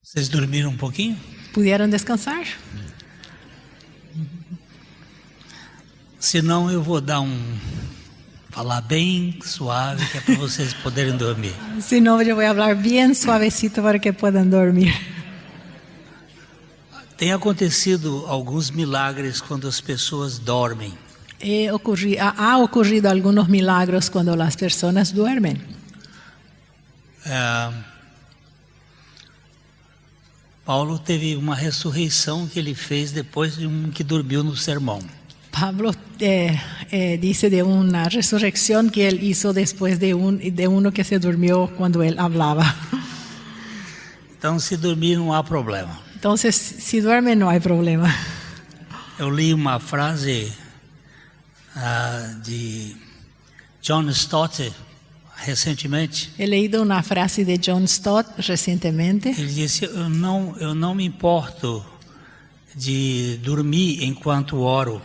Vocês dormiram um pouquinho? ¿Pudieron descansar? Senão eu vou falar bem suave, que é para vocês poderem dormir. Si no, yo voy a hablar bien suavecito para que puedan dormir. Tem acontecido alguns milagres quando as pessoas dormem. Ha ocurrido algunos milagros cuando las personas duermen. Paulo teve uma ressurreição que ele fez depois de que dormiu no sermão. Pablo dice de una resurrección que él hizo después de uno que se durmió cuando él hablaba. Então, se dormir não há problema. Entonces, si duerme no hay problema. Eu li uma frase de John Stott recentemente. He leído una frase de John Stott recientemente. Ele disse: eu não me importo de dormir enquanto oro.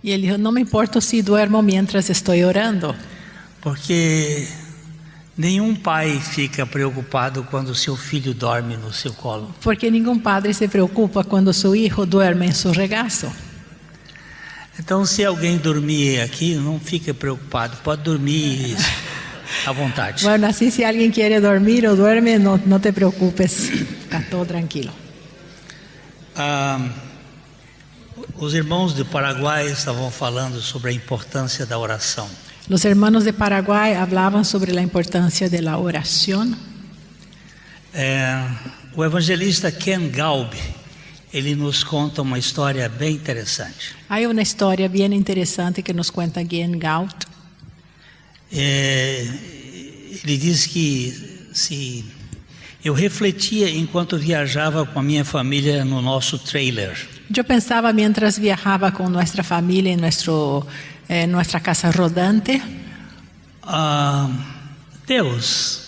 Y él dijo, no me importa si duermo mientras estoy orando. Porque nenhum pai fica preocupado quando seu filho dorme no seu colo. Porque ningún padre se preocupa cuando su hijo duerme en su regazo. Então, se alguém dormir aqui, não fica preocupado, pode dormir à vontade. Bueno, así si alguien quiere dormir o duerme, no te preocupes, está todo tranquilo. Os irmãos do Paraguai estavam falando sobre a importância da oração. Los hermanos de Paraguay hablaban sobre la importancia de la oración. O evangelista Ken Gaub, ele nos conta uma história bem interessante. Hay una historia bien interesante que nos cuenta Ken Gaub. Ele diz que eu refletia enquanto viajava com a minha família no nosso trailer. Yo pensaba mientras viajaba con nuestra familia en nuestra casa rodante. Deus,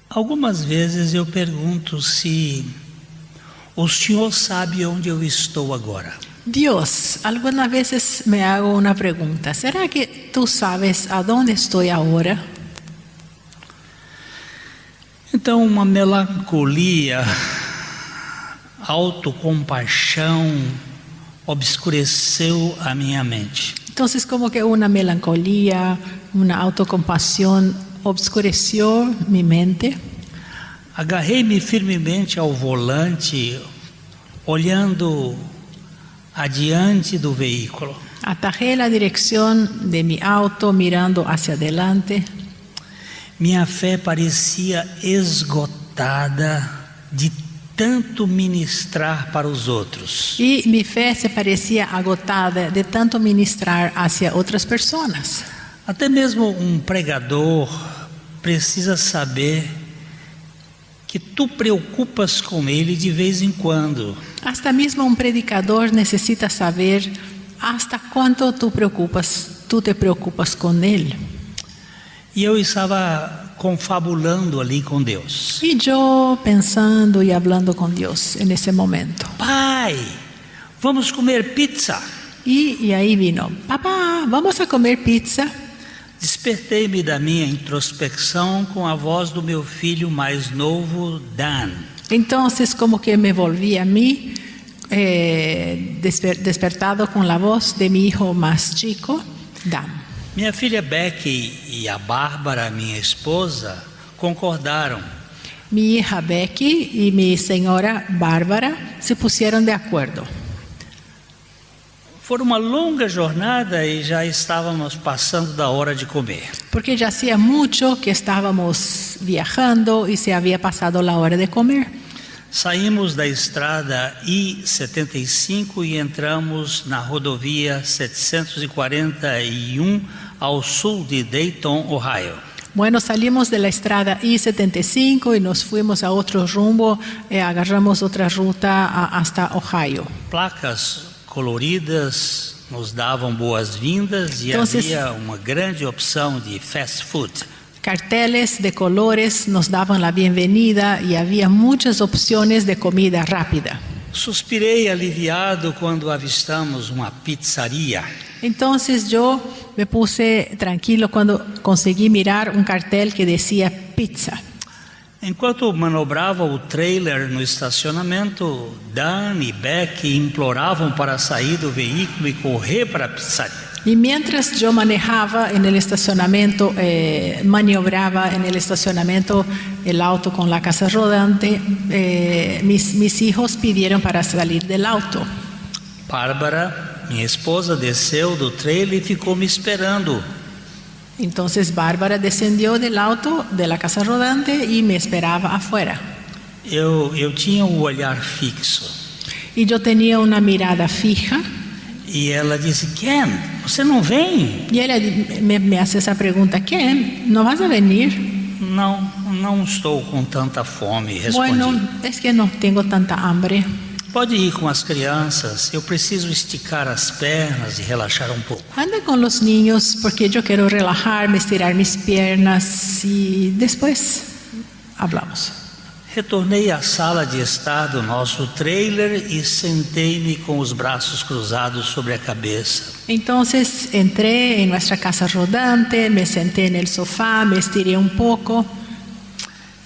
algumas vezes eu pergunto se o Senhor sabe onde eu estou agora. Dios, algunas veces me hago una pregunta. ¿Será que tú sabes a dónde estoy ahora? Então, uma melancolia, autocompaixão obscureceu a minha mente. Entonces, como que una melancolía, una autocompasión obscureció mi mente. Agarrei-me firmemente ao volante, olhando adiante do veículo. Atajé la dirección de mi auto mirando hacia adelante. Minha fé parecia esgotada de tanto ministrar para os outros. Y mi fe se parecía agotada de tanto ministrar hacia otras personas. Até mesmo pregador precisa saber que tu preocupas com ele de vez em quando. Hasta mismo un predicador necesita saber hasta cuánto tú te preocupas con él. E eu estava confabulando ali com Deus. Y yo pensando y hablando con Dios en ese momento. Pai, vamos comer pizza. Y ahí vino, papá, vamos a comer pizza. Despertei-me da minha introspecção com a voz do meu filho mais novo, Dan. Entonces como que me volví a mí, despertado con la voz de mi hijo más chico, Dan. Minha filha Becky e a Bárbara, minha esposa, concordaram. Mi hija Becky y mi señora Bárbara se pusieron de acuerdo. Foi uma longa jornada e já estávamos passando da hora de comer. Porque ya hacía mucho que estábamos viajando y se había pasado la hora de comer. Saímos da estrada I-75 e entramos na rodovia 741 ao sul de Dayton, Ohio. Bueno, salimos de la estrada I-75 y nos fuimos a otro rumbo, agarramos otra ruta hasta Ohio. Placas coloridas nos davam boas-vindas e havia uma grande opção de fast food. Carteles de colores nos daban la bienvenida y había muchas opciones de comida rápida. Suspirei aliviado quando avistamos uma pizzaria. Entonces yo me puse tranquilo cuando conseguí mirar un cartel que decía pizza. Enquanto manobrava o trailer no estacionamento, Dan e Beck imploravam para sair do veículo e correr para a pizzaria. Y mientras yo manejaba en el estacionamiento, maniobraba en el estacionamiento el auto con la casa rodante, mis hijos pidieron para salir del auto. Bárbara, minha esposa, desceu do trailer e ficou me esperando. Entonces Bárbara descendió del auto de la casa rodante y me esperaba afuera. Eu tinha um olhar fixo. Y yo tenía una mirada fija. E ela disse: Ken, você não vem? Y ella me hace esa pregunta: Ken, ¿no vas a venir? Não estou com tanta fome, respondi. Bueno, es que no tengo tanta hambre. Pode ir com as crianças, eu preciso esticar as pernas e relaxar um pouco. Anda con los niños porque yo quiero relajarme, estirar mis piernas y después hablamos. Retornei à sala de estar do nosso trailer e sentei-me com os braços cruzados sobre a cabeça. Entonces entré en nuestra casa rodante, me senté en el sofá, me estiré un poco.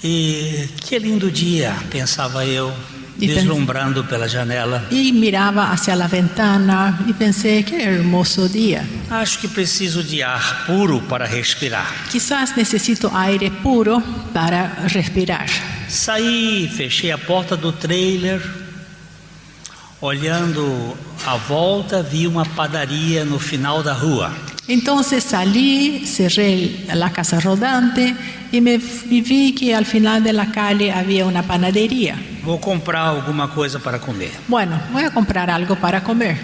E que lindo dia, pensava eu, deslumbrando pela janela. Y miraba hacia la ventana y pensé: qué hermoso día. Acho que preciso de ar puro para respirar. Quizás necesito aire puro para respirar. Saí, fechei a porta do trailer. Olhando à volta, vi uma padaria no final da rua. Entonces salí, cerré la casa rodante y vi que al final de la calle había una panadería. Vou comprar alguma coisa para comer. Bueno, voy a comprar algo para comer.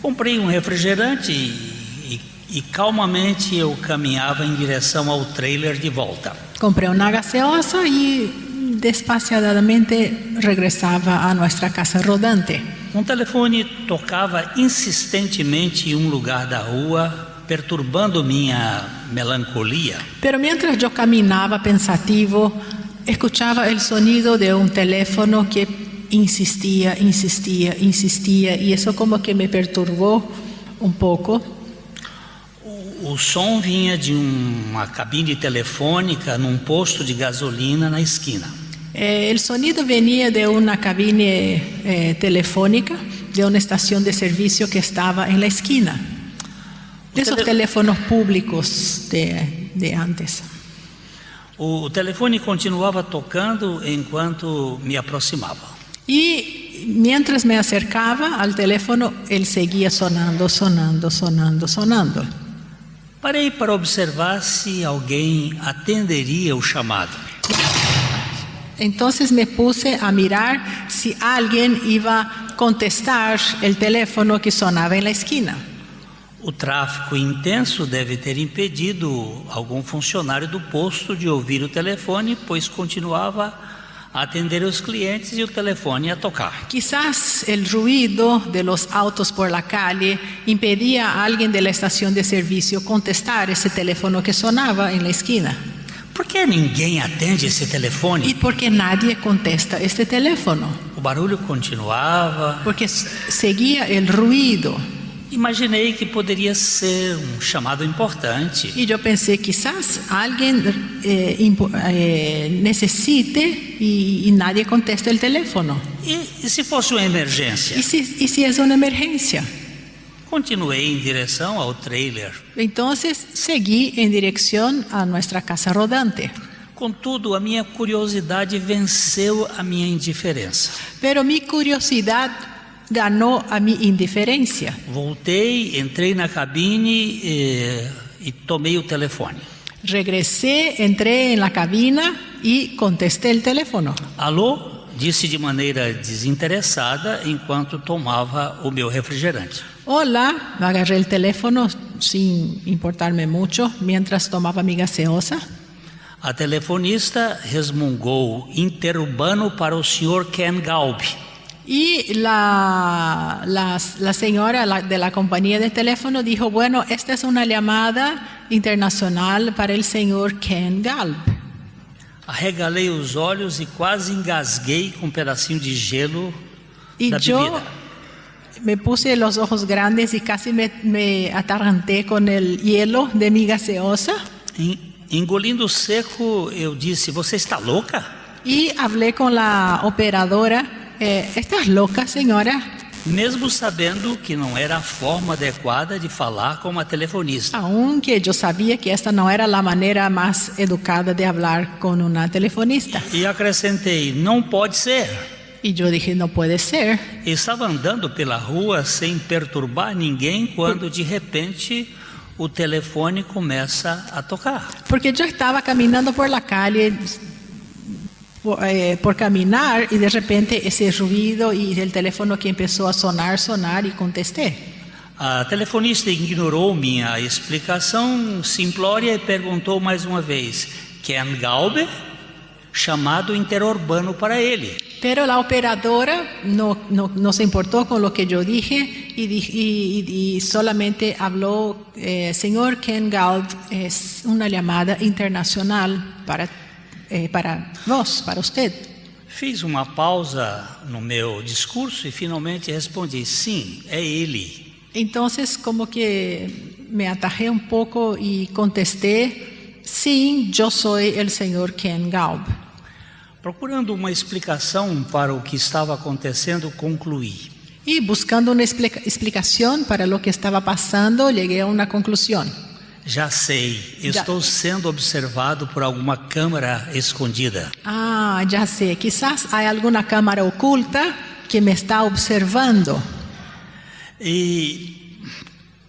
Comprei um refrigerante e calmamente eu caminhava em direção ao trailer de volta. Compré una gaseosa y despaciadamente regresaba a nuestra casa rodante. Um telefone tocava insistentemente em um lugar da rua, perturbando minha melancolia. Pero mientras yo caminaba pensativo, escuchaba el sonido de un teléfono que insistía, y eso como que me perturbó un poco. O som vinha de uma cabine telefônica num posto de gasolina na esquina. El sonido venía de una cabine telefónica de una estación de servicio que estaba en la esquina. De esos teléfonos públicos de antes. O telefone continuava tocando enquanto me aproximava. Y mientras me acercaba al teléfono, él seguía sonando. Parei para observar se alguém atenderia o chamado. Entonces me puse a mirar si alguien iba a contestar el teléfono que sonaba en la esquina. O tráfego intenso deve ter impedido algum funcionário do posto de ouvir o telefone, pois continuava a atender os clientes e o telefone a tocar. Quizás el ruido de los autos por la calle impedía a alguien de la estación de servicio contestar ese teléfono que sonaba en la esquina. Por que ninguém atende esse telefone? ¿Y por qué nadie contesta este teléfono? O barulho continuava. Porque seguía el ruido. Imaginei que poderia ser um chamado importante. Y yo pensé, quizás alguien necesite y nadie contesta el teléfono. E se fosse uma emergência? ¿Y si es una emergencia? Continuei em direção ao trailer. Entonces seguí en dirección a nuestra casa rodante. Contudo, a minha curiosidade venceu a minha indiferença. Pero mi curiosidad ganó a mi indiferencia. Voltei, entrei na cabine e tomei o telefone. Regresé, entré en la cabina y contesté el teléfono. Alô? Disse de maneira desinteressada enquanto tomava o meu refrigerante. Hola, agarré el teléfono sin importarme mucho mientras tomaba mi gaseosa. A telefonista resmungou interurbano para o Sr. Ken Galb. Y la señora de la compañía de teléfono dijo: bueno, esta es una llamada internacional para el señor Ken Galb. Arregalei os olhos e quase engasguei com um pedacinho de gelo y da yo bebida. Me puse los ojos grandes y casi me atarranté con el hielo de mi gaseosa. Engolindo seco, eu disse: você está louca? Y hablé con la operadora. ¿Estás loca, señora? Mesmo sabendo que não era a forma adequada de falar com uma telefonista. Aunque yo sabía que esta no era la manera más educada de hablar con una telefonista. E acrescentei, não pode ser. Y yo dije, no puede ser. Estava andando pela rua sem perturbar ninguém quando de repente o telefone começa a tocar. Porque yo estaba caminando por la calle por caminar y de repente ese ruido y el teléfono que empezó a sonar y contesté. A telefonista ignorou minha explicação simplória e perguntou mais uma vez, Ken Galber? Chamado interurbano para ele. Pero la operadora no se importó con lo que yo dije y solamente habló, señor Ken Galb, es una llamada internacional para vos, para usted. Fiz uma pausa no meu discurso e finalmente respondi, sim, é ele. Entonces como que me atajé un poco y contesté, sí, yo soy el señor Ken Galb. Procurando uma explicação para o que estava acontecendo, concluí. Y buscando una explicación para lo que estaba pasando, llegué a una conclusión. Já sei, estou sendo observado por alguma câmera escondida. Ah, ya sé, quizás hay alguna cámara oculta que me está observando. E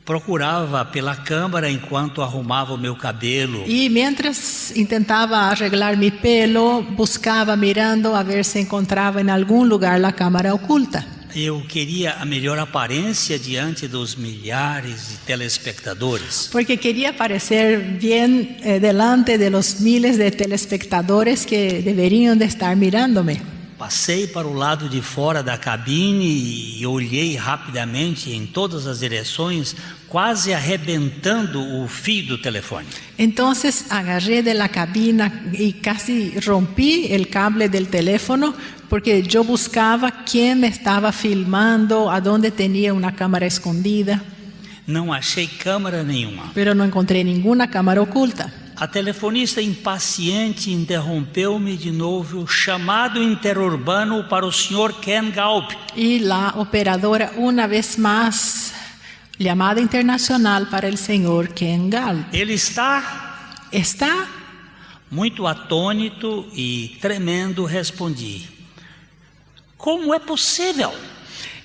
procurava pela câmera enquanto arrumava o meu cabelo. Y mientras intentaba arreglar mi pelo, buscaba mirando a ver si encontraba en algún lugar la cámara oculta. Eu queria a melhor aparência diante dos milhares de telespectadores. Porque quería parecer bien delante de los miles de telespectadores que deberían de estar mirándome. Passei para o lado de fora da cabine e olhei rapidamente em todas as direções, quase arrebentando o fio do telefone. Entonces agarré de la cabina y casi rompí el cable del teléfono porque yo buscaba quién me estaba filmando, a dónde tenía una cámara escondida. Não achei câmera nenhuma. Pero no encontré ninguna cámara oculta. A telefonista impaciente interrompeu-me de novo, chamado interurbano para o Sr. Ken Galb. Y la operadora una vez más, llamada internacional para el señor Ken Galb. Ele está? ¿Está? Muito atônito e tremendo respondi, como é possível?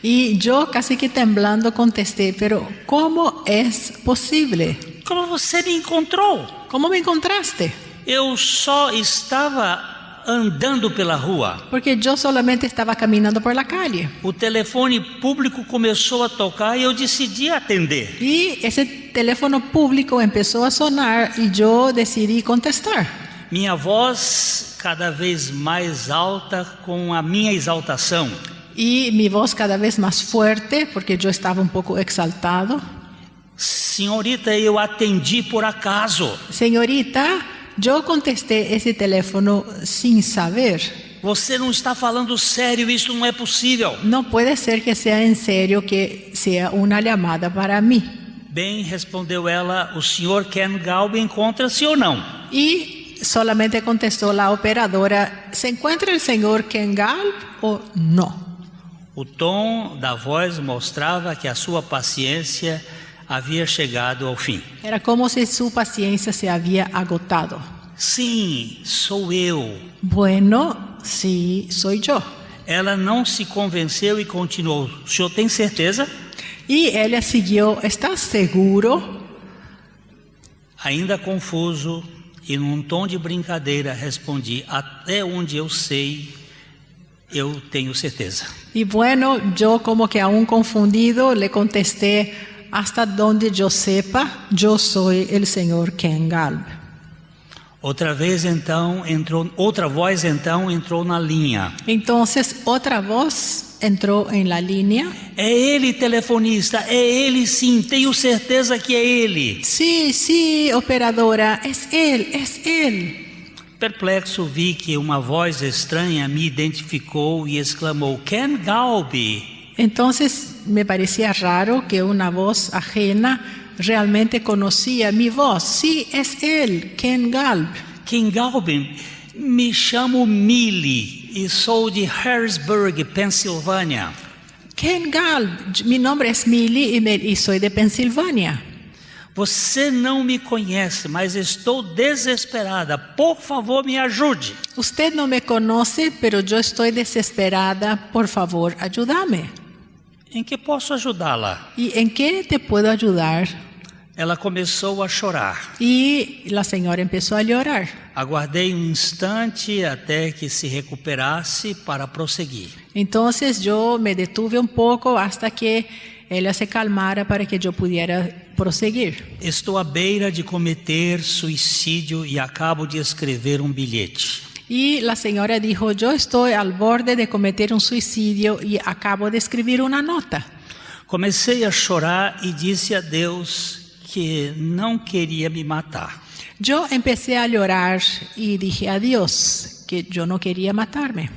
Y yo casi que temblando contesté, pero ¿cómo es posible? Como você me encontrou? ¿Cómo me encontraste? Eu só estava andando pela rua. Porque yo solamente estaba caminando por la calle. O telefone público começou a tocar e eu decidi atender. Y ese teléfono público empezó a sonar y yo decidí contestar. Minha voz cada vez mais alta com a minha exaltação. Y mi voz cada vez más fuerte porque yo estaba un poco exaltado. Senhorita, eu atendi por acaso. Señorita, yo contesté ese teléfono sin saber. Você não está falando sério, isso não é possível. No puede ser que sea en serio que sea una llamada para mí. Bem, respondeu ela, o Sr. Ken Galb encontra-se ou não? Y solamente contestó la operadora, ¿se encuentra el señor Ken Galb o no? O tom da voz mostrava que a sua paciência havia chegado ao fim. Era como si su paciencia se había agotado. Sim, sou eu. Bueno, sí, soy yo. Ela não se convenceu e continuou. O senhor tem certeza? Y ella siguió, ¿estás seguro? Ainda confuso e num tom de brincadeira respondi, até onde eu sei, eu tenho certeza. Y bueno, yo como que aún confundido le contesté, hasta donde yo sepa, yo soy el señor Ken Galb. Outra voz então entrou na linha. Entonces otra voz entró en la línea. É ele, telefonista, é ele sim, tenho certeza que é ele. Sí, sí, operadora, es él. Perplexo vi que uma voz estranha me identificou e exclamou, Ken Galb. Entonces me parecía raro que una voz ajena realmente conocía mi voz. Sí, es él, Ken Galb. Ken Galb, Me chamo Millie e sou de Harrisburg, Pensilvânia. Ken Galb, mi nombre es Millie y soy de Pensilvania. Você não me conhece, mas estou desesperada. Por favor, me ajude. Usted no me conoce, pero yo estoy desesperada. Por favor, ayúdame. Em que posso ajudá-la? ¿Y en qué te puedo ayudar? Ela começou a chorar. Y la señora empezó a llorar. Aguardei um instante até que se recuperasse para prosseguir. Entonces yo me detuve un poco hasta que ella se calmara para que yo pudiera proseguir. Estou à beira de cometer suicídio e acabo de escrever um bilhete. Y la señora dijo, yo estoy al borde de cometer un suicidio y acabo de escribir una nota. Comecei a chorar e disse a Deus que não queria me matar. Yo empecé a llorar y dije a Dios que yo no quería matarme.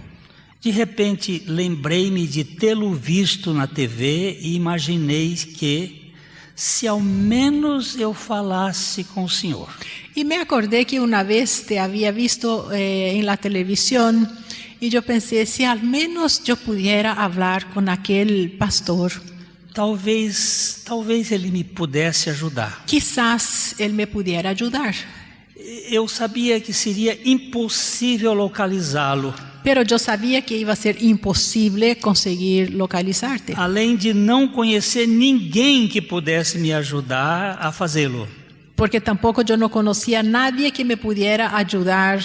De repente, lembrei-me de tê-lo visto na TV e imaginei que, se ao menos eu falasse com o Senhor. Y me acordé que una vez te había visto en la televisión y yo pensé, si al menos yo pudiera hablar con aquel pastor. Talvez ele me pudesse ajudar. Quizás él me pudiera ayudar. Eu sabia que seria impossível localizá-lo. Pero yo sabía que iba a ser imposible conseguir localizarte. Além de não conhecer ninguém que pudesse me ajudar a fazê-lo. Porque tampoco yo no conocía a nadie que me pudiera ayudar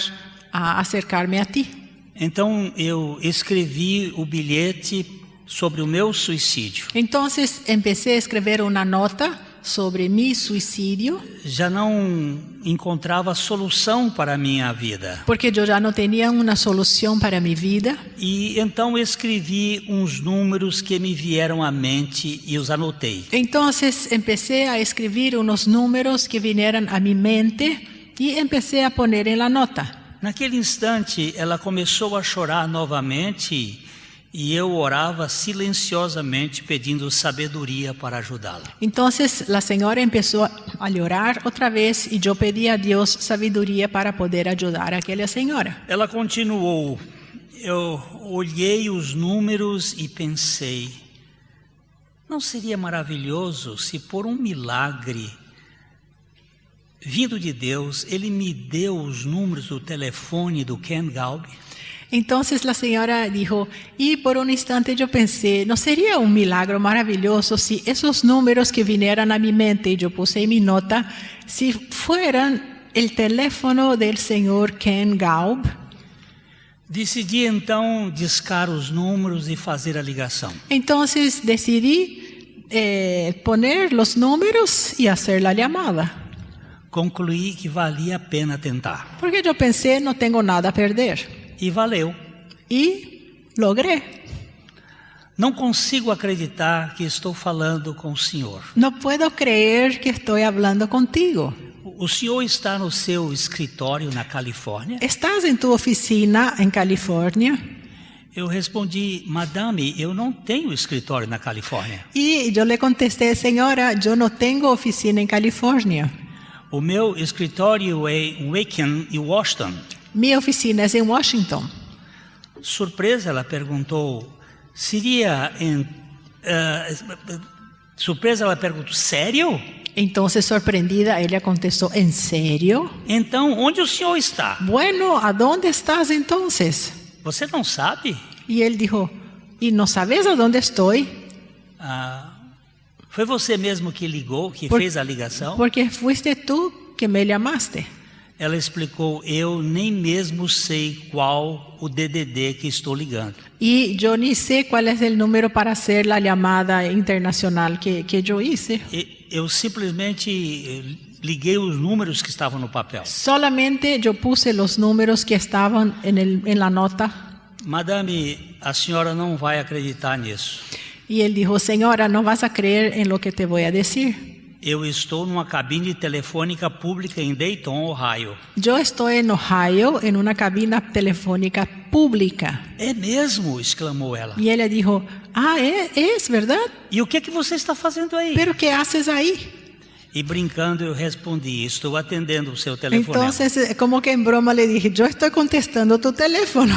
a acercarme a ti. Então eu escrevi o bilhete sobre o meu suicídio. Entonces empecé a escribir una nota sobre mi suicidio. Já não encontrava solução para a minha vida. Porque yo ya no tenía una solución para mi vida. E então escrevi uns números que me vieram à mente e os anotei. Entonces empecé a escribir unos números que vinieron a mi mente y empecé a poner en la nota. Naquele instante, ela começou a chorar novamente e eu orava silenciosamente pedindo sabedoria para ajudá-la. Entonces la señora empezó a llorar otra vez y yo pedí a Dios sabiduría para poder ayudar a aquella señora. Ela continuou. Eu olhei os números e pensei, não seria maravilhoso se por um milagre vindo de Deus, ele me deu os números do telefone do Ken Galb? Entonces la señora dijo, y por un instante yo pensé, ¿no sería un milagro maravilloso si esos números que vinieran a mi mente, y yo puse en mi nota, si fueran el teléfono del señor Ken Galb? Decidi então discar os números e fazer a ligação. Entonces decidí poner los números y hacer la llamada. Concluí que valia a pena tentar. Porque yo pensé, no tengo nada a perder. E valeu. Y logré. Não consigo acreditar que estou falando com o Senhor. No puedo creer que estoy hablando contigo. O senhor está no seu escritório na Califórnia? ¿Estás en tu oficina en California? Eu respondi, madame, eu não tenho escritório na Califórnia. Y yo le contesté, señora, yo no tengo oficina en California. O meu escritório é em Waukesha e Washington. Mi oficina es en Washington. Surpresa, ela perguntou, surpresa, ela perguntou, sério? Entonces, sorprendida, ella contestó, ¿en serio? Então, onde o senhor está? Bueno, ¿a dónde estás entonces? Você não sabe? Y él dijo, ¿y no sabes a dónde estoy? Foi você mesmo que ligou, que fez a ligação? Porque fuiste tú que me llamaste. Ela explicou, eu nem mesmo sei qual o DDD que estou ligando. Y yo ni sé cuál es el número para hacer la llamada internacional que yo hice. Eu simplesmente liguei os números que estavam no papel. Solamente yo puse los números que estaban en la nota. Madame, a senhora não vai acreditar nisso. Y él dijo, señora, no vas a creer en lo que te voy a decir. Eu estou numa cabine telefônica pública em Dayton, Ohio. Yo estoy en Ohio en una cabina telefónica pública. É mesmo? Exclamou ela. Y ella dijo, es verdad. E o que você está fazendo aí? Pero ¿qué haces ahí? E brincando eu respondi: estou atendendo o seu telefonema. Entonces, como que en broma le dije, yo estoy contestando tu teléfono,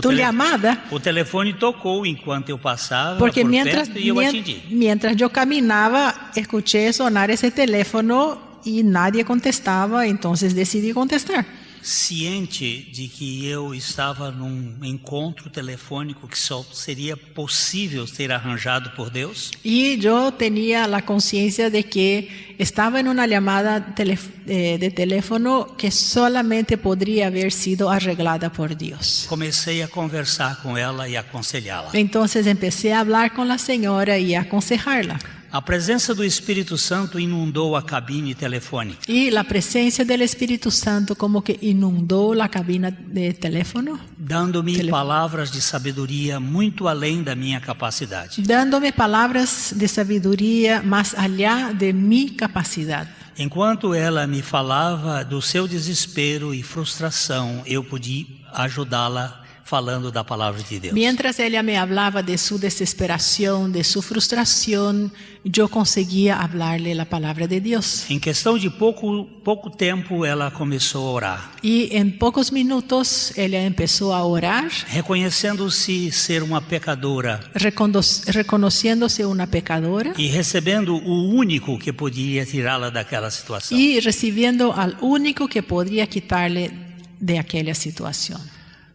tu llamada. O telefone tocou enquanto eu passava Porque por mientras, perto e eu atendi. mientras yo caminaba, escuché sonar ese teléfono y nadie contestaba, entonces decidí contestar. Ciente de que eu estava num encontro telefônico que só seria possível ser arranjado por Deus. Y yo tenía la conciencia de que estaba en una llamada de teléfono que solamente podría haber sido arreglada por Dios. Comecei a conversar com ela e aconselhá-la. Entonces empecé a hablar con la señora y a aconsejarla. A presença do Espírito Santo inundou a cabine telefônica. Y la presencia del Espíritu Santo como que inundó la cabina de teléfono, Dando-me palavras de sabedoria muito além da minha capacidade. dándome palabras de sabiduría más allá de mi capacidad. Enquanto ela me falava do seu desespero e frustração, eu podia ajudá-la falando da palavra de Deus. Mientras ella me hablaba de su desesperación, de su frustración, yo conseguía hablarle la palabra de Dios. Em questão de pouco tempo, ela começou a orar, Y en pocos minutos ella empezó a orar, reconhecendo-se ser uma pecadora reconociéndose una pecadora e recebendo o único que podia tirá-la daquela situação. y recibiendo al único que podría quitarle de aquella situación.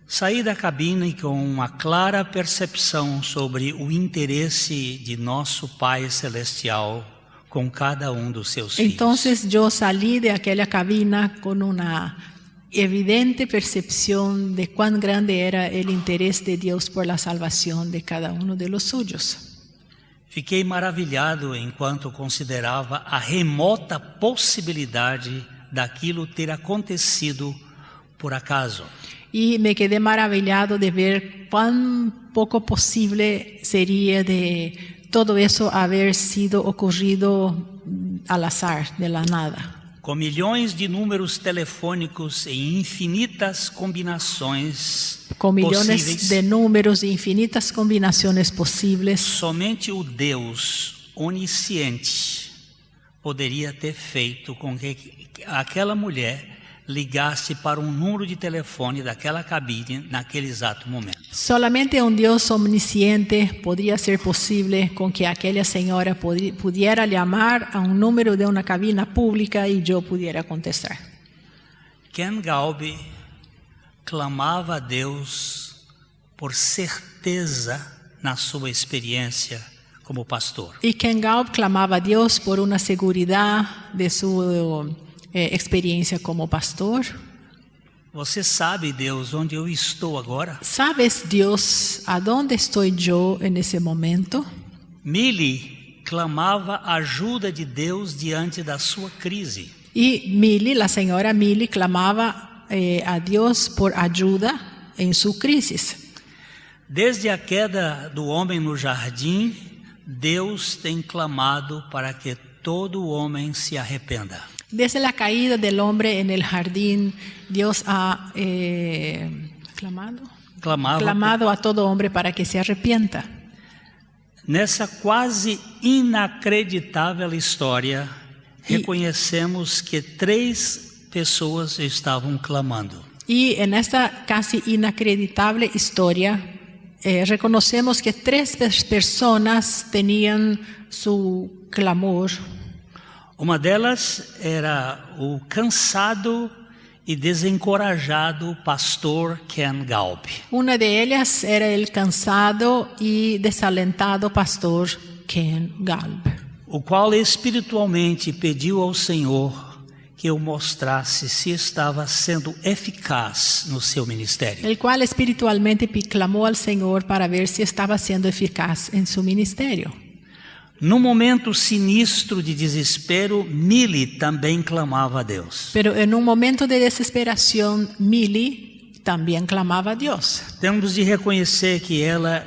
Saí da cabine com uma clara percepção sobre o interesse de nosso Pai Celestial com cada dos seus filhos. Entonces yo salí de aquella cabina con una evidente percepción de cuán grande era el interés de Dios por la salvación de cada uno de los suyos. Fiquei maravilhado enquanto considerava a remota possibilidade daquilo ter acontecido por acaso. Y me quedé maravillado de ver cuán poco posible sería de todo eso haber sido ocurrido al azar, de la nada. Com milhões de números telefônicos e infinitas combinações Con millones possíveis, de números e infinitas combinaciones posibles, somente o Deus onisciente poderia ter feito com que aquela mulher ligasse para número de telefone daquela cabine naquele exato momento. solamente un Dios omnisciente podría ser posible con que aquella señora pudiera llamar a un número de una cabina pública y yo pudiera contestar. Ken Galbi clamava a Deus por certeza na sua experiência como pastor. Y Ken Gaub clamaba a Dios por una seguridad de su experiencia como pastor. Você sabe, Deus, onde eu estou agora? ¿Sabes, Dios, a dónde estoy yo en ese momento? Millie clamava ajuda de Deus diante da sua crise. Y Millie, la señora Millie, clamaba a Dios por ayuda en su crisis. Desde a queda do homem no jardim, Deus tem clamado para que todo homem se arrependa. Desde la caída del hombre en el jardín, Dios ha clamado a todo hombre para que se arrepienta. Nessa quase inacreditável história, reconhecemos que 3 pessoas estavam clamando. Y en esta casi inacreditable historia, reconocemos que 3 personas tenían su clamor. Uma delas era o cansado e desencorajado pastor Ken Galbi. Una de ellas era el cansado y desalentado pastor Ken Galb, O qual espiritualmente pediu ao Senhor que eu mostrasse se estava sendo eficaz no seu ministério. el cual espiritualmente clamó al Señor para ver si estaba siendo eficaz en su ministerio. No momento sinistro de desespero, Millie também clamava a Deus. Pero en un momento de desesperación, Millie también clamaba a Dios. Temos de reconhecer que ela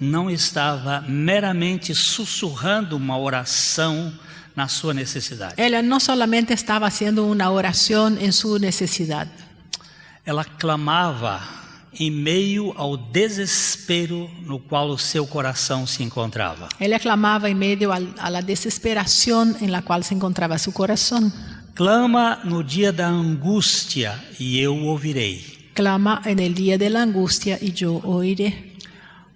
não estava meramente sussurrando uma oração na sua necessidade. Ella no solamente estaba haciendo una oración en su necesidad. Ela clamava em meio ao desespero no qual o seu coração se encontrava. Ella clamaba en medio a la desesperación en la cual se encontraba su corazón. Clama no dia da angústia e eu ouvirei. Clama en el día de la angustia y yo oiré.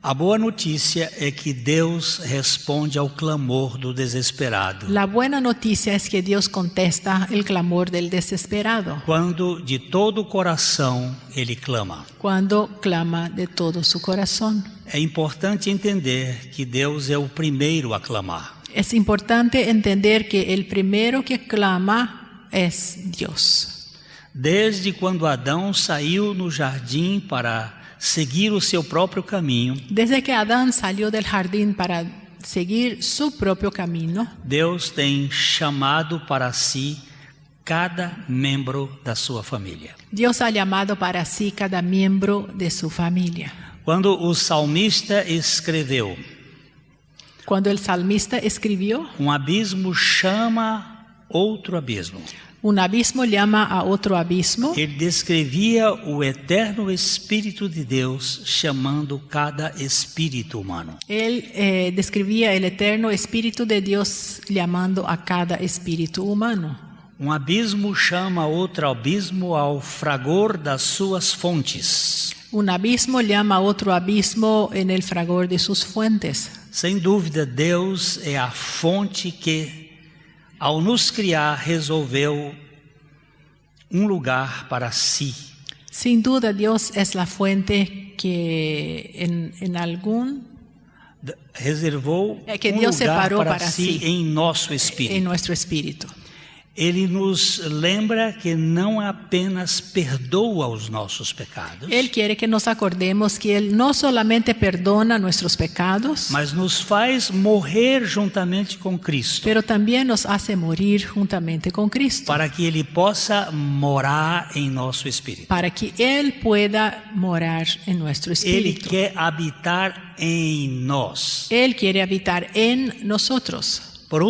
A boa notícia é que Deus responde ao clamor do desesperado. La buena noticia es que Dios contesta el clamor del desesperado. Quando de todo o coração ele clama. Cuando clama de todo su corazón. É importante entender que Deus é o primeiro a clamar. Es importante entender que el primero que clama es Dios. Desde quando Adão saiu no jardim para seguir o seu próprio caminho, Desde que Adán salió del jardín para seguir su propio camino, Deus tem chamado para si cada membro da sua família. Dios ha llamado para sí cada miembro de su familia. Quando o salmista escreveu, Cuando el salmista escribió, abismo chama outro abismo. un abismo llama a otro abismo, Ele descrevia o eterno Espírito de Deus chamando cada espírito humano. él describía el eterno Espíritu de Dios llamando a cada espíritu humano. Abismo chama outro abismo ao fragor das suas fontes. Un abismo llama a otro abismo en el fragor de sus fuentes. Sem dúvida, Deus é a fonte que, ao nos criar, resolveu lugar para si. Sin duda, Dios es la fuente que en algún Reservou que Deus lugar separou para para si si. em nosso espírito. en nuestro espíritu. Ele nos lembra que não apenas perdoa os nossos pecados, Él quiere que nos acordemos que Él no solamente perdona nuestros pecados, mas nos faz morrer juntamente com Cristo, pero también nos hace morir juntamente con Cristo, para que Ele possa morar em nosso espírito. para que Él pueda morar en nuestro Ele espíritu. quer habitar em nós. Él quiere habitar en nosotros. Por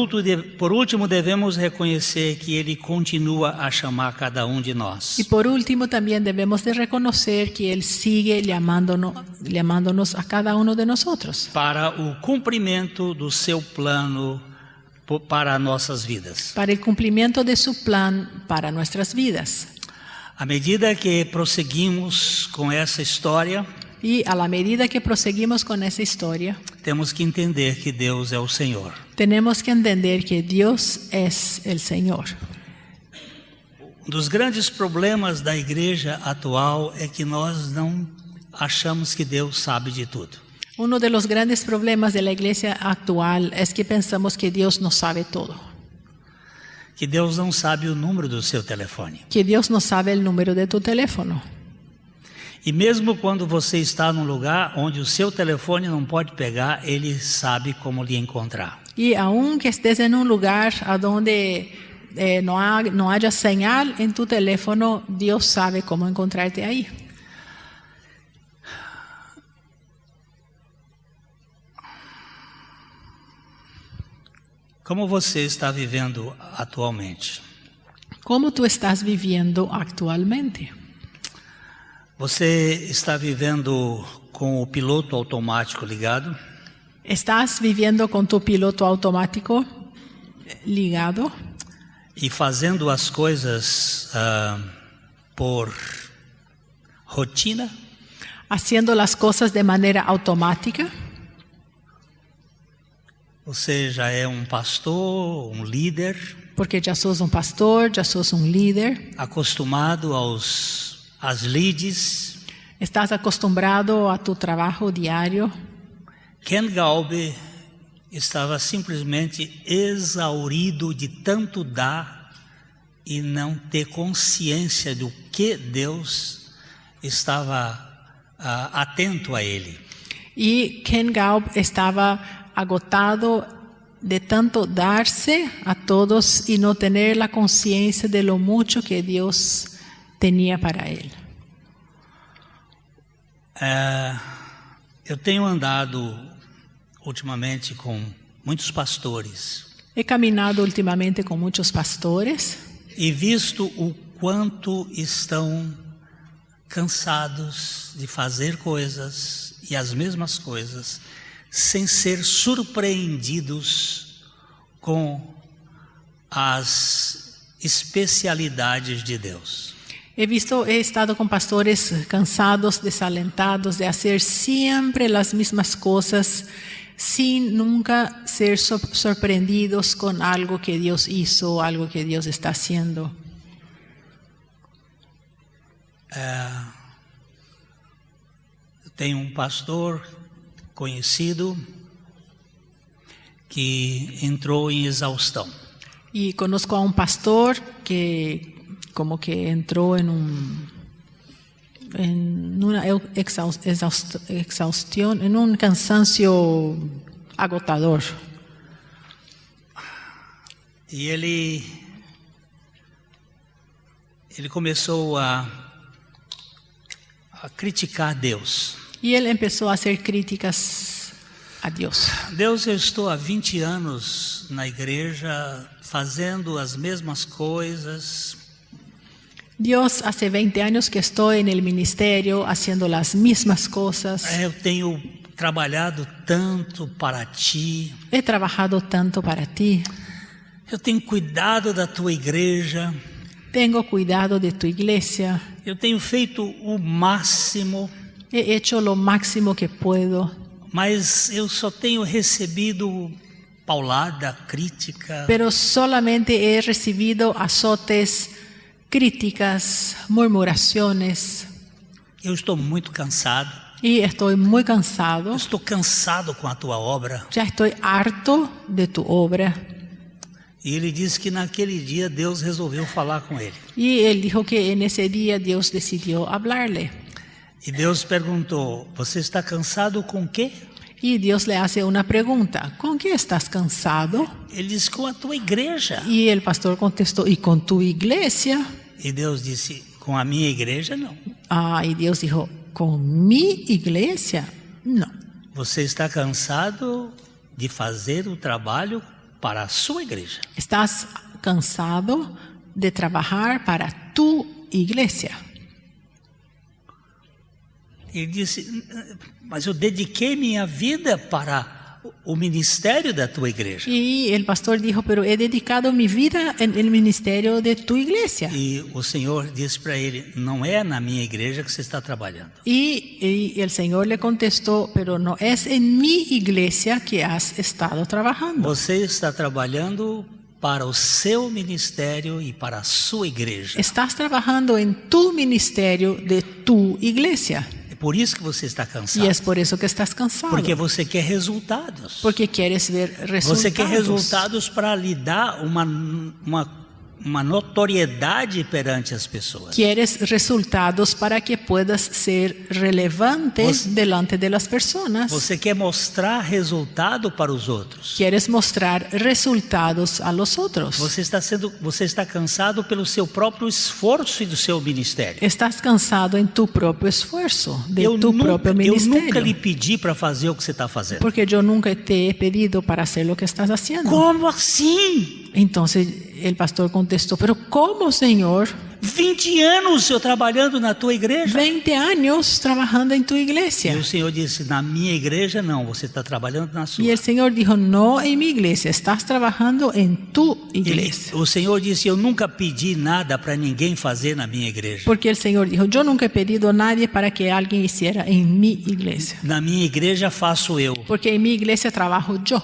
último, devemos reconhecer que Ele continua a chamar cada de nós. Y por último, también debemos de reconocer que Él sigue llamándonos a cada uno de nosotros Para o cumprimento do seu plano para nossas vidas. para el cumplimiento de su plan para nuestras vidas. À medida que prosseguimos com essa história, Y a la medida que proseguimos con esa historia, temos que entender que Deus é o Senhor. tenemos que entender que Dios es el Señor. Dos grandes problemas da igreja atual é que nós não achamos que Deus sabe de tudo. Uno de los grandes problemas de la iglesia actual es que pensamos que Dios no sabe todo, Que Deus não sabe o número do seu telefone. que Dios no sabe el número de tu teléfono. E mesmo quando você está num lugar onde o seu telefone não pode pegar, Ele sabe como lhe encontrar. Y aunque estés en un lugar a donde no haya señal en tu teléfono, Dios sabe cómo encontrarte ahí. Como você está vivendo atualmente? ¿Cómo tú estás viviendo actualmente? Você está vivendo com o piloto automático ligado? ¿Estás viviendo con tu piloto automático ligado E fazendo as coisas por rotina? haciendo las cosas de manera automática? Você já é um pastor, um líder, Porque ya sos un pastor, ya sos un líder, acostumado às leads. estás acostumbrado a tu trabajo diario. Ken Galbe estava simplesmente exaurido de tanto dar e não ter consciência do que Deus estava atento a ele. Y Ken Gaub estaba agotado de tanto darse a todos y no tener la conciencia de lo mucho que Dios tenía para él. Eu tenho andado ultimamente com muitos pastores He caminado últimamente con muchos pastores e visto o quanto estão cansados de fazer coisas e as mesmas coisas, sem ser surpreendidos com as especialidades de Deus. He estado con pastores cansados, desalentados de hacer siempre las mismas cosas, sin nunca ser sorprendidos con algo que Dios hizo, algo que Dios está haciendo. Tem pastor conhecido que entrou em exaustão. Y conozco a un pastor que como que entró en una exhaustión, en un cansancio agotador. E ele começou a criticar Deus. Y él empezó a hacer críticas a Dios. Deus, eu estou há 20 anos na igreja fazendo as mesmas coisas. Dios, hace 20 años que estoy en el ministerio haciendo las mismas cosas. Eu tenho trabalhado tanto para ti. He trabajado tanto para ti. Eu tenho cuidado da tua igreja. Tengo cuidado de tu iglesia. Eu tenho feito o máximo. He hecho lo máximo que puedo. Mas eu só tenho recebido paulada, crítica. Pero solamente he recibido azotes, críticas, murmuraciones. Eu estou muito cansado. Y estoy muy cansado. Eu estou cansado com a tua obra. Ya estoy harto de tu obra. E ele disse que naquele dia Deus resolveu falar com ele. Y él dijo que en ese día Dios decidió hablarle. E Deus perguntou: você está cansado com o quê? Y Dios le hace una pregunta: ¿con qué estás cansado? Ele disse: com a tua igreja. Y el pastor contestó: ¿y con tu iglesia? E Deus disse: com a minha igreja não. Y Dios dijo: ¿con mi iglesia? No. Você está cansado de fazer o trabalho para a sua igreja. Estás cansado de trabajar para tu iglesia. Ele disse: mas eu dediquei minha vida para o ministério da tua igreja. Y el pastor dijo: pero he dedicado mi vida en el ministerio de tu iglesia. E o Senhor disse para ele: não é na minha igreja que você está trabalhando. Y el Señor le contestó: pero no es en mi iglesia que has estado trabajando. Você está trabalhando para o seu ministério e para a sua igreja. Estás trabajando en tu ministerio de tu iglesia. É por isso que você está cansado. Y es por eso que estás cansado. Porque você quer resultados. Porque quieres ver resultados. Você quer resultados para lhe dar uma notoriedade perante as pessoas. Quieres resultados para que puedas ser relevante delante de las personas. Você quer mostrar resultado para os outros. Quieres mostrar resultados a los otros. Você está cansado pelo seu próprio esforço e do seu ministério. Estás cansado en tu propio esfuerzo, de tu propio ministerio. Eu nunca lhe pedi para fazer o que você está fazendo. Porque yo nunca te he pedido para hacer lo que estás haciendo. Como assim? Entonces el pastor contestó: pero ¿cómo, Señor? 20 anos eu trabalhando na tua igreja. 20 años trabajando en tu iglesia. E o Senhor disse: na minha igreja não, você está trabalhando na sua. Y el Señor dijo: no en mi iglesia, estás trabajando en tu iglesia. O Senhor disse: eu nunca pedi nada para ninguém fazer na minha igreja. Porque el Señor dijo: yo nunca he pedido a nadie para que alguien hiciera en mi iglesia. Na minha igreja faço eu. Porque en mi iglesia trabajo yo.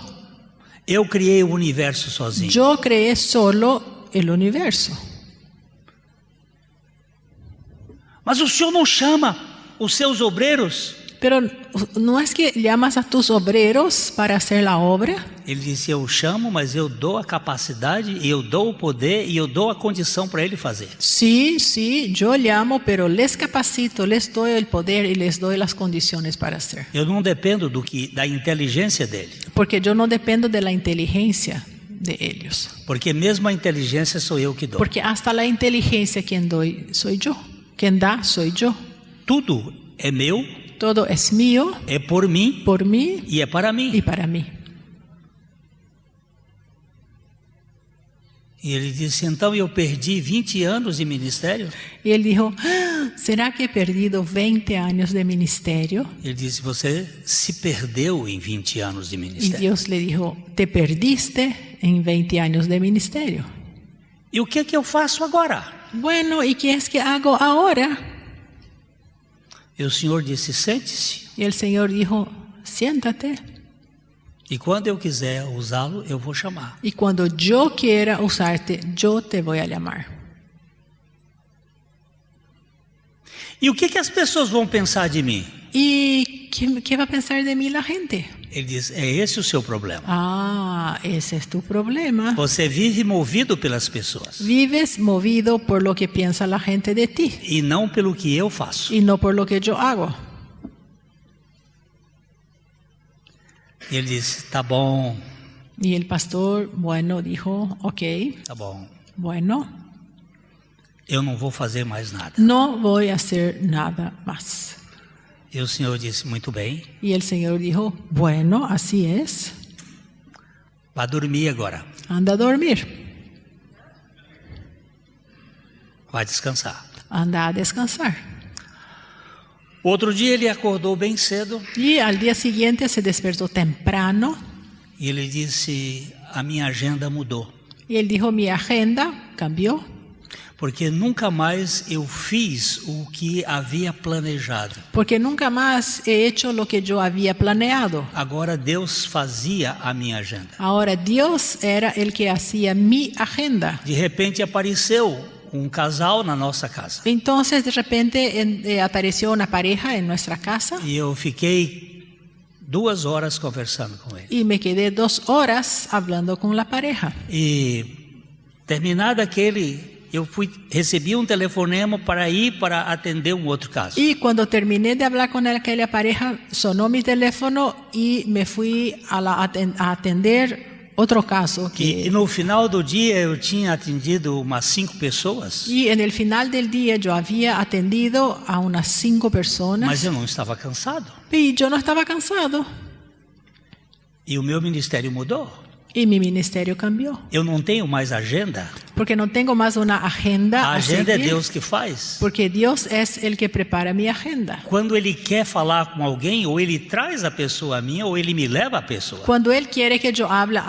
Eu criei o universo sozinho. Yo creé solo el universo. Mas o Senhor não chama os seus obreiros? Pero no es que llamas a tus obreros para hacer la obra. Ele disse: eu chamo, mas eu dou a capacidade, eu dou o poder e eu dou a condição para ele fazer. Sí, yo llamo, pero les capacito, les doy el poder y les doy las condiciones para hacer. Eu não dependo da inteligência dele. Porque yo no dependo de la inteligencia de ellos. Porque mesmo a inteligência sou eu que dou. Porque hasta la inteligencia quien doy soy yo. Quien da soy yo. Tudo é meu. Todo es mío. É por mim. Y é para mim. Y para mí. E ele disse: então eu perdi 20 anos de ministério? Y él dijo, ¿será que he perdido 20 años de ministerio? Ele disse: você se perdeu em 20 anos de Y ministério. Dios le dijo, te perdiste en 20 años de ministerio. E o que é que eu faço agora? Bueno, ¿y qué es que hago ahora? E o Senhor disse: sente-se. Y el Señor dijo, siéntate. E quando eu quiser usá-lo, eu vou chamar. Y cuando yo quiera usarte, yo te voy a llamar. E o que que as pessoas vão pensar de mim? ¿Y qué va a pensar de mí la gente? Ele diz: é esse o seu problema. Ah, ese es tu problema. Você vive movido pelas pessoas Vives movido por lo que piensa la gente de ti e não pelo que eu faço. y no por lo que yo hago. E ele disse: tá bom, Y el pastor, bueno, dijo, ok, tá bom. bueno, Eu não vou fazer mais nada. no voy a hacer nada más. E o Senhor disse: muito bem, Y el Señor dijo, bueno, así es, vá dormir agora, anda a dormir, vai descansar. anda a descansar. Outro dia ele acordou bem cedo Y al día siguiente se despertó temprano e ele disse: a minha agenda mudou, y él dijo, mi agenda cambió, porque nunca mais eu fiz o que havia planejado. porque nunca más he hecho lo que yo había planeado. Agora Deus fazia a minha agenda. Ahora Dios era el que hacía mi agenda. De repente apareceu casal na nossa casa. Entonces de repente apareció una pareja en nuestra casa E eu fiquei 2 horas conversando com ele. y me quedé 2 horas hablando con la pareja. E terminado aquele, eu recebi telefonema para ir para atender outro caso. Y cuando terminé de hablar con aquella pareja, sonó mi teléfono y me fui a atender otro caso. E no final do dia eu tinha atendido umas 5 pessoas, Y en el final del día yo había atendido a unas 5 personas. mas eu não estava cansado. Y yo no estaba cansado. E o meu ministério mudou. Y mi ministerio cambió. Eu não tenho mais agenda. Porque no tengo más una agenda. A agenda é seguir, Deus que faz. Porque Dios es el que prepara mi agenda. Quando Ele quer falar com alguém, ou Ele traz a pessoa a mim, ou Ele me leva a pessoa. Cuando Él quiere que yo hable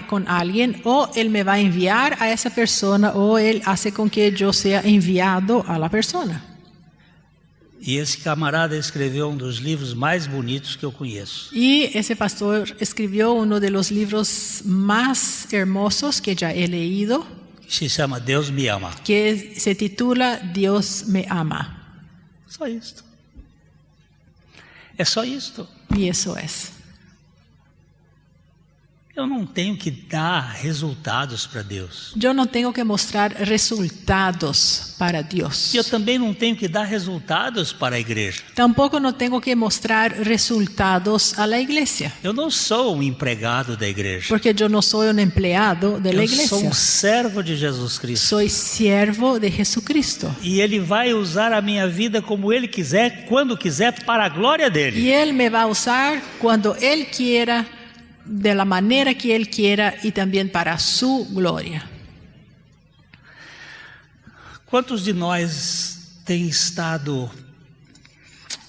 con alguien, o Él me va a enviar a esa persona, o Él hace con que yo sea enviado a la persona. E esse camarada escreveu dos livros mais bonitos que eu conheço. Y ese pastor escribió uno de los libros más hermosos que ya he leído, Se chama Deus Me Ama. que se titula Dios me ama. Só isto. É só isto. Y eso es. Eu não tenho que dar resultados para Deus. Yo no tengo que mostrar resultados para Dios. E eu também não tenho que dar resultados para a igreja. Tampoco no tengo que mostrar resultados a la iglesia. Eu não sou um empregado da igreja. Porque yo no soy un empleado de la Eu sou iglesia. um servo de Jesus Cristo. Soy siervo de Jesucristo. E Ele vai usar a minha vida como Ele quiser, quando quiser, para a glória dEle. Y Él me va a usar cuando Él quiera, de la manera que Él quiera y también para su gloria. Quantos de nós tem estado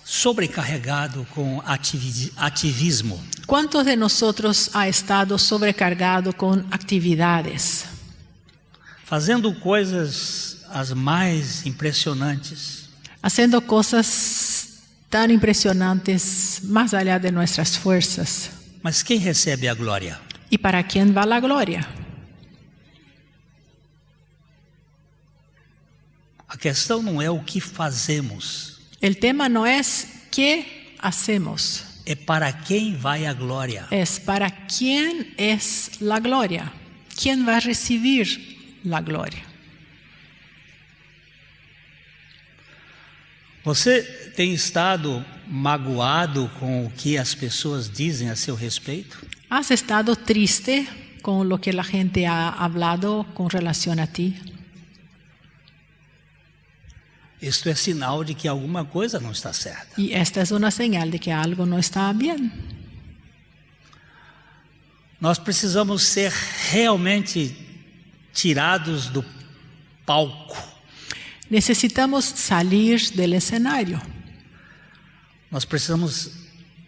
sobrecarregado com ativismo? ¿Cuántos de nosotros ha estado sobrecargado con actividades? Fazendo coisas as mais impressionantes, Haciendo cosas tan impresionantes más allá de nuestras fuerzas. mas quem recebe a glória? ¿Y para quién va la gloria? A questão não é o que fazemos, El tema no es qué hacemos, é para quem vai a glória. es para quién es la gloria. ¿Quién va a recibir la gloria? Você tem estado magoado com o que as pessoas dizem a seu respeito? ¿Has estado triste con lo que la gente ha hablado con relación a ti? Isto é sinal de que alguma coisa não está certa. Y esta es una señal de que algo no está bien. Nós precisamos ser realmente tirados do palco. Necesitamos salir del escenario. Nós precisamos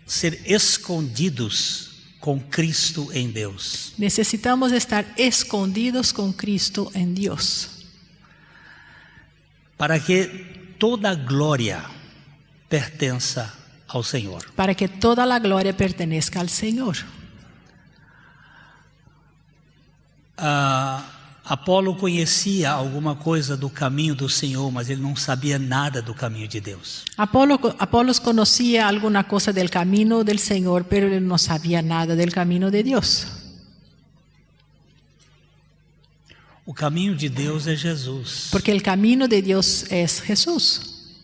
ser escondidos com Cristo em Deus. Necesitamos estar escondidos con Cristo en Dios. Para que toda a glória pertença ao Senhor. Para que toda la gloria pertenezca al Señor. Apolo conhecia alguma coisa do caminho do Senhor, mas ele não sabia nada do caminho de Deus. Apolos conocía alguna cosa del camino del Señor, pero él no sabía nada del camino de Dios. O caminho de Deus é Jesus. Porque el camino de Dios es Jesús.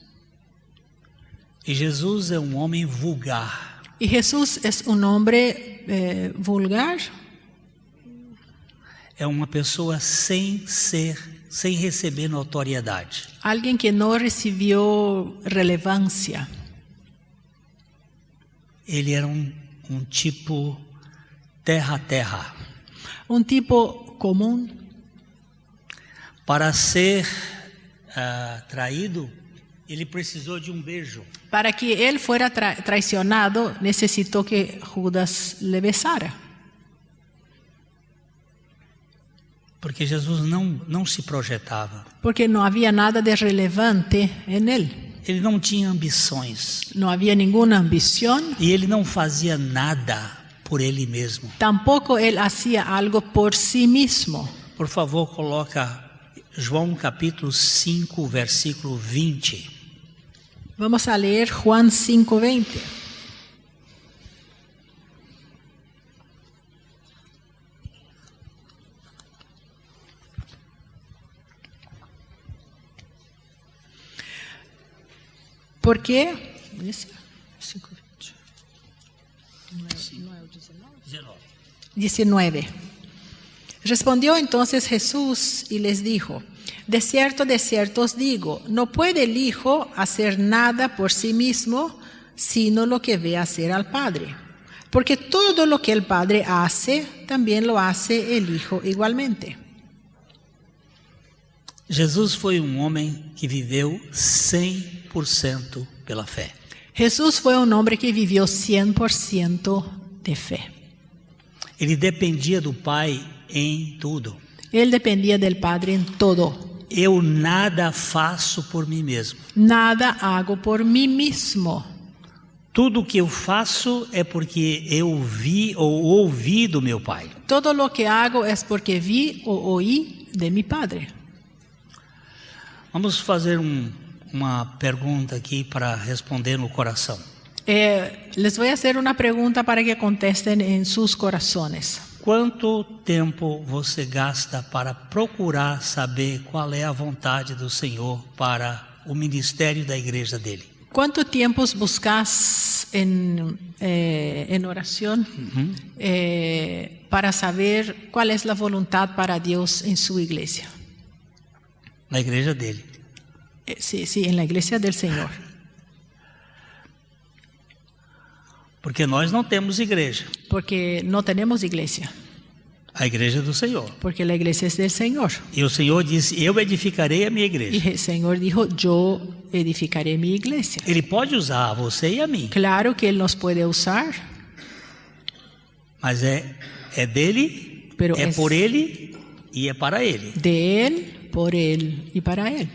E Jesus é um homem vulgar. Y Jesús es un hombre vulgar. É uma pessoa sem receber notoriedade. Alguien que no recibió relevancia. Ele era um tipo terra. Un tipo común. Para ser traído, ele precisou de um beijo. Para que él fuera traicionado, necesitó que Judas le besara. Porque Jesus não se projetava. Porque no había nada de relevante en él. Ele não tinha ambições. No había ninguna ambición. E ele não fazia nada por ele mesmo. Tampoco él hacía algo por sí mismo. Por favor, coloca João capítulo 5, versículo 20. Vamos a leer Juan 5:20. ¿Por qué? 19. Respondió entonces Jesús y les dijo: de cierto os digo, no puede el Hijo hacer nada por sí mismo, sino lo que ve hacer al Padre. Porque todo lo que el Padre hace, también lo hace el Hijo igualmente. Jesus foi um homem que viveu 100% pela fé. Jesús fue un hombre que vivió 100% de fe. Ele dependia do Pai em tudo. Él dependía del Padre en todo. Eu nada faço por mim mesmo. Nada hago por mí mismo. Tudo que eu faço é porque eu vi ou ouvi do meu Pai. Todo lo que hago es porque vi o oí de mi Padre. Vamos fazer uma pergunta aqui para responder no coração. Les voy a hacer una pregunta para que contesten en sus corazones. Quanto tempo você gasta para procurar saber qual é a vontade do Senhor para o ministério da igreja dele? ¿Cuánto tiempo buscas en oración para saber cuál es la voluntad para Dios en su iglesia? Na igreja dele. Sí, en la iglesia del Señor. Porque nós não temos igreja. Porque no tenemos iglesia. A igreja é do Senhor. Porque la iglesia es del Señor. E o Senhor disse: eu edificarei a minha igreja. Y el Señor dijo: yo edificaré mi iglesia. Ele pode usar a você e a mim. Claro que Él nos puede usar. Mas é dele, pero é por ele e é para ele. De Él, por Él y para Él.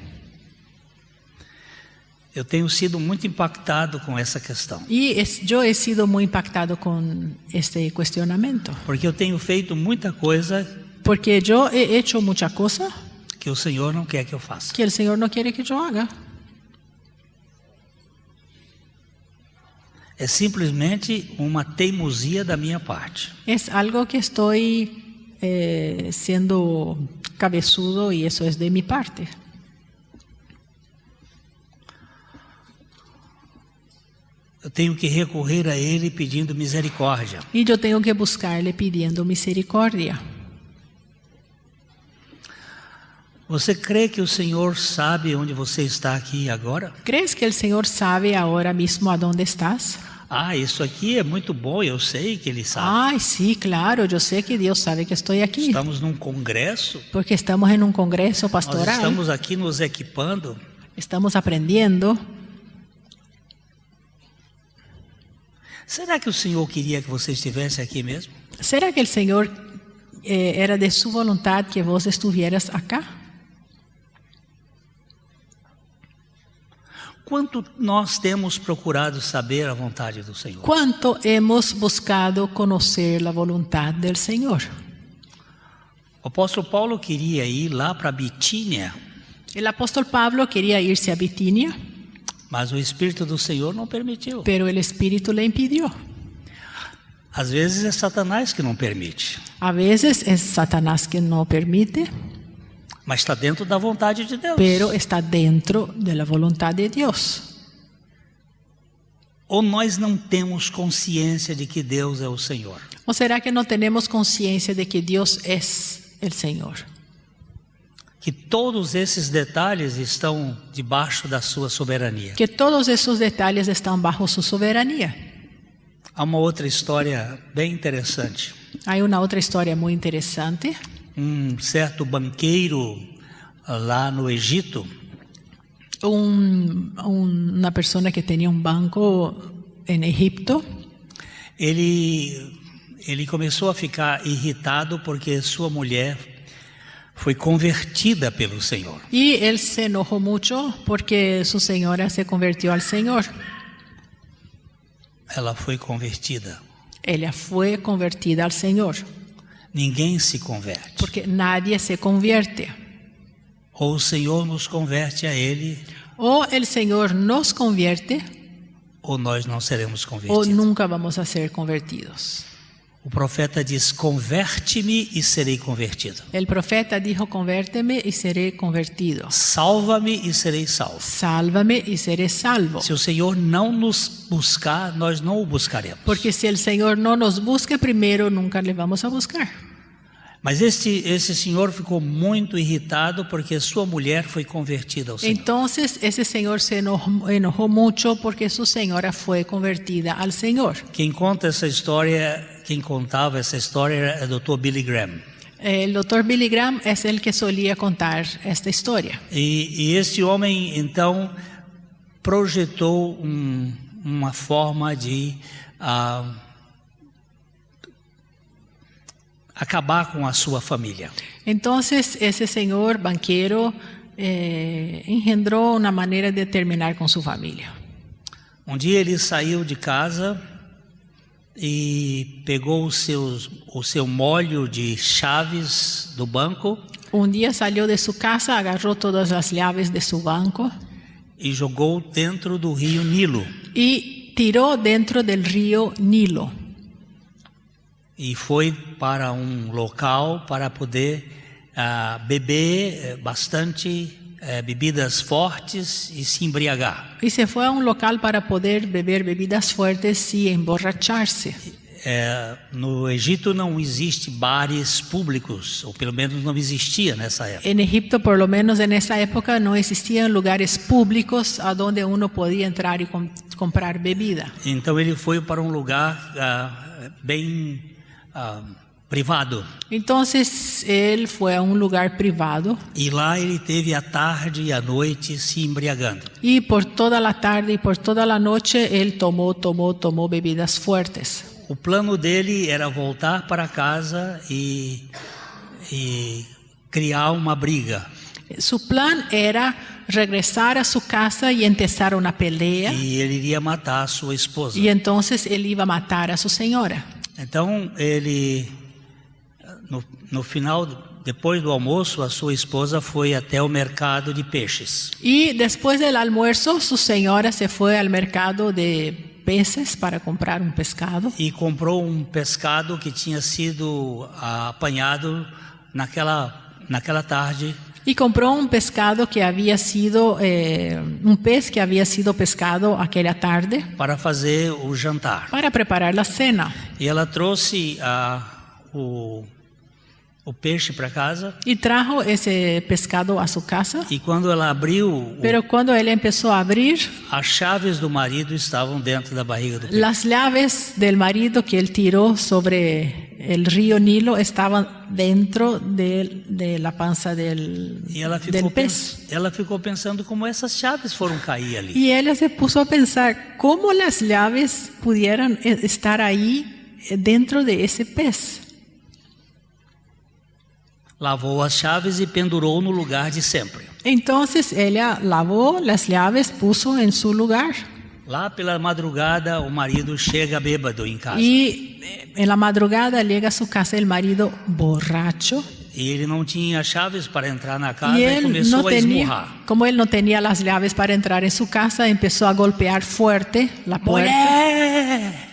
Eu tenho sido muito impactado com essa questão. Yo he sido muy impactado con este cuestionamiento. Porque eu tenho feito muita coisa. Porque yo he hecho mucha cosa. Que o Senhor não quer que eu faça. Que el Señor no quiere que yo haga. É simplesmente uma teimosia da minha parte. Es algo que estoy siendo cabezudo y eso es de mi parte. Eu tenho que recorrer a Ele pedindo misericórdia. E eu tenho que buscar-lhe pedindo misericórdia. Você crê que o Senhor sabe onde você está aqui agora? ¿Crees que el Señor sabe ahora mismo a dónde estás? Ah, isso aqui é muito bom, eu sei que ele sabe. Ay, sí, claro, yo sé que Dios sabe que estoy aquí. Estamos num congresso, Porque estamos en un congreso nós pastoral, estamos aqui nos equipando. estamos aprendiendo. Será que o Senhor queria que você estivesse aqui mesmo? ¿Será que el Señor era de su voluntad que vos estuvieras acá? Quanto nós temos procurado saber a vontade do Senhor? ¿Cuánto hemos buscado conocer la voluntad del Señor? O apóstolo Paulo queria ir lá para Bitínia, El apóstol Pablo quería irse a Bitinia, mas o Espírito do Senhor não permitiu. pero el Espíritu le impidió. Às vezes é Satanás que não permite, A veces es Satanás que no permite, mas está dentro da vontade de Deus. pero está dentro de la voluntad de Dios. Ou nós não temos consciência de que Deus é o Senhor? ¿O será que no tenemos conciencia de que Dios es el Señor? Que todos esses detalhes estão debaixo da sua soberania. Que todos esos detalles están bajo su soberanía. Há uma outra história bem interessante. Hay una otra historia muy interesante. Certo banqueiro lá no Egito, Una persona que tenía un banco en Egipto, ele começou a ficar irritado porque sua mulher foi convertida pelo Senhor. y él se enojó mucho porque su señora se convirtió al Señor. Ela foi convertida. Ella fue convertida al Señor, Ninguém se converte. porque nadie se convierte. Ou o Senhor nos converte a Ele, O el Señor nos convierte ou nós não seremos o convertidos. nunca vamos a ser convertidos. O profeta diz: converte-me e serei convertido. El profeta dijo, convérteme y seré convertido. Salva-me e serei salvo. Sálvame y seré salvo. Se o Senhor não nos buscar, nós não o buscaremos. Porque si el Señor no nos busca primero, nunca le vamos a buscar. Mas esse senhor ficou muito irritado porque sua mulher foi convertida ao Senhor. Entonces ese señor se enojó mucho porque su señora fue convertida al Señor. Quem conta essa história, quem contava essa história é o Dr. Billy Graham. El doctor Billy Graham es el que solía contar esta historia. E esse homem então projetou uma forma de acabar com a sua família. Entonces ese señor banquero engendró una manera de terminar con su familia. Um dia ele saiu de casa e pegou o seu molho de chaves do banco Un día salió de su casa, agarró todas las llaves de su banco e jogou dentro do rio Nilo. y tiró dentro del río Nilo. E foi para um local para poder beber bastante bebidas fortes e se embriagar. Y se fue a un local para poder beber bebidas fuertes y emborracharse. No Egito não existe bares públicos, ou pelo menos não existia nessa época. En Egipto, por lo menos en esa época, no existían lugares públicos a donde uno podía entrar y comprar bebida. Então ele foi para um lugar bem privado. Entonces él fue a un lugar privado E lá ele teve a tarde e a noite se embriagando. y por toda la tarde y por toda la noche él tomó bebidas fuertes. O plano dele era voltar para casa e criar uma briga. Su plan era regresar a su casa y empezar una pelea, E ele iria matar a sua esposa. y entonces él iba a matar a su señora. Então ele, no final, depois do almoço, a sua esposa foi até o mercado de peixes. Y después del almuerzo, su señora se fue al mercado de peces para comprar un pescado. E comprou um pescado que tinha sido apanhado naquela tarde. Y compró un pescado que había sido, un pez que había sido pescado aquella tarde Para fazer o jantar. para preparar la cena. E ela trouxe o o peixe para casa. y trajo ese pescado a su casa. E quando ela abriu, Pero cuando él empezó a abrir, as chaves do marido estavam dentro da barriga do peixe. las llaves del marido que él tiró sobre el río Nilo estaban dentro de la panza del pez. Ela ficou pensando como essas chaves foram cair ali. Y ella se puso a pensar cómo las llaves pudieran estar ahí dentro de ese pez. Lavou as chaves e pendurou no lugar de sempre. Entonces ella lavó las llaves, puso en su lugar. Lá pela madrugada, o marido chega bêbado em casa. Y en la madrugada llega a su casa el marido borracho. E ele não tinha chaves para entrar na casa Y e él começou no a esmurrar. tenía, como él no tenía las llaves para entrar en su casa, empezó a golpear fuerte la puerta. Mulher!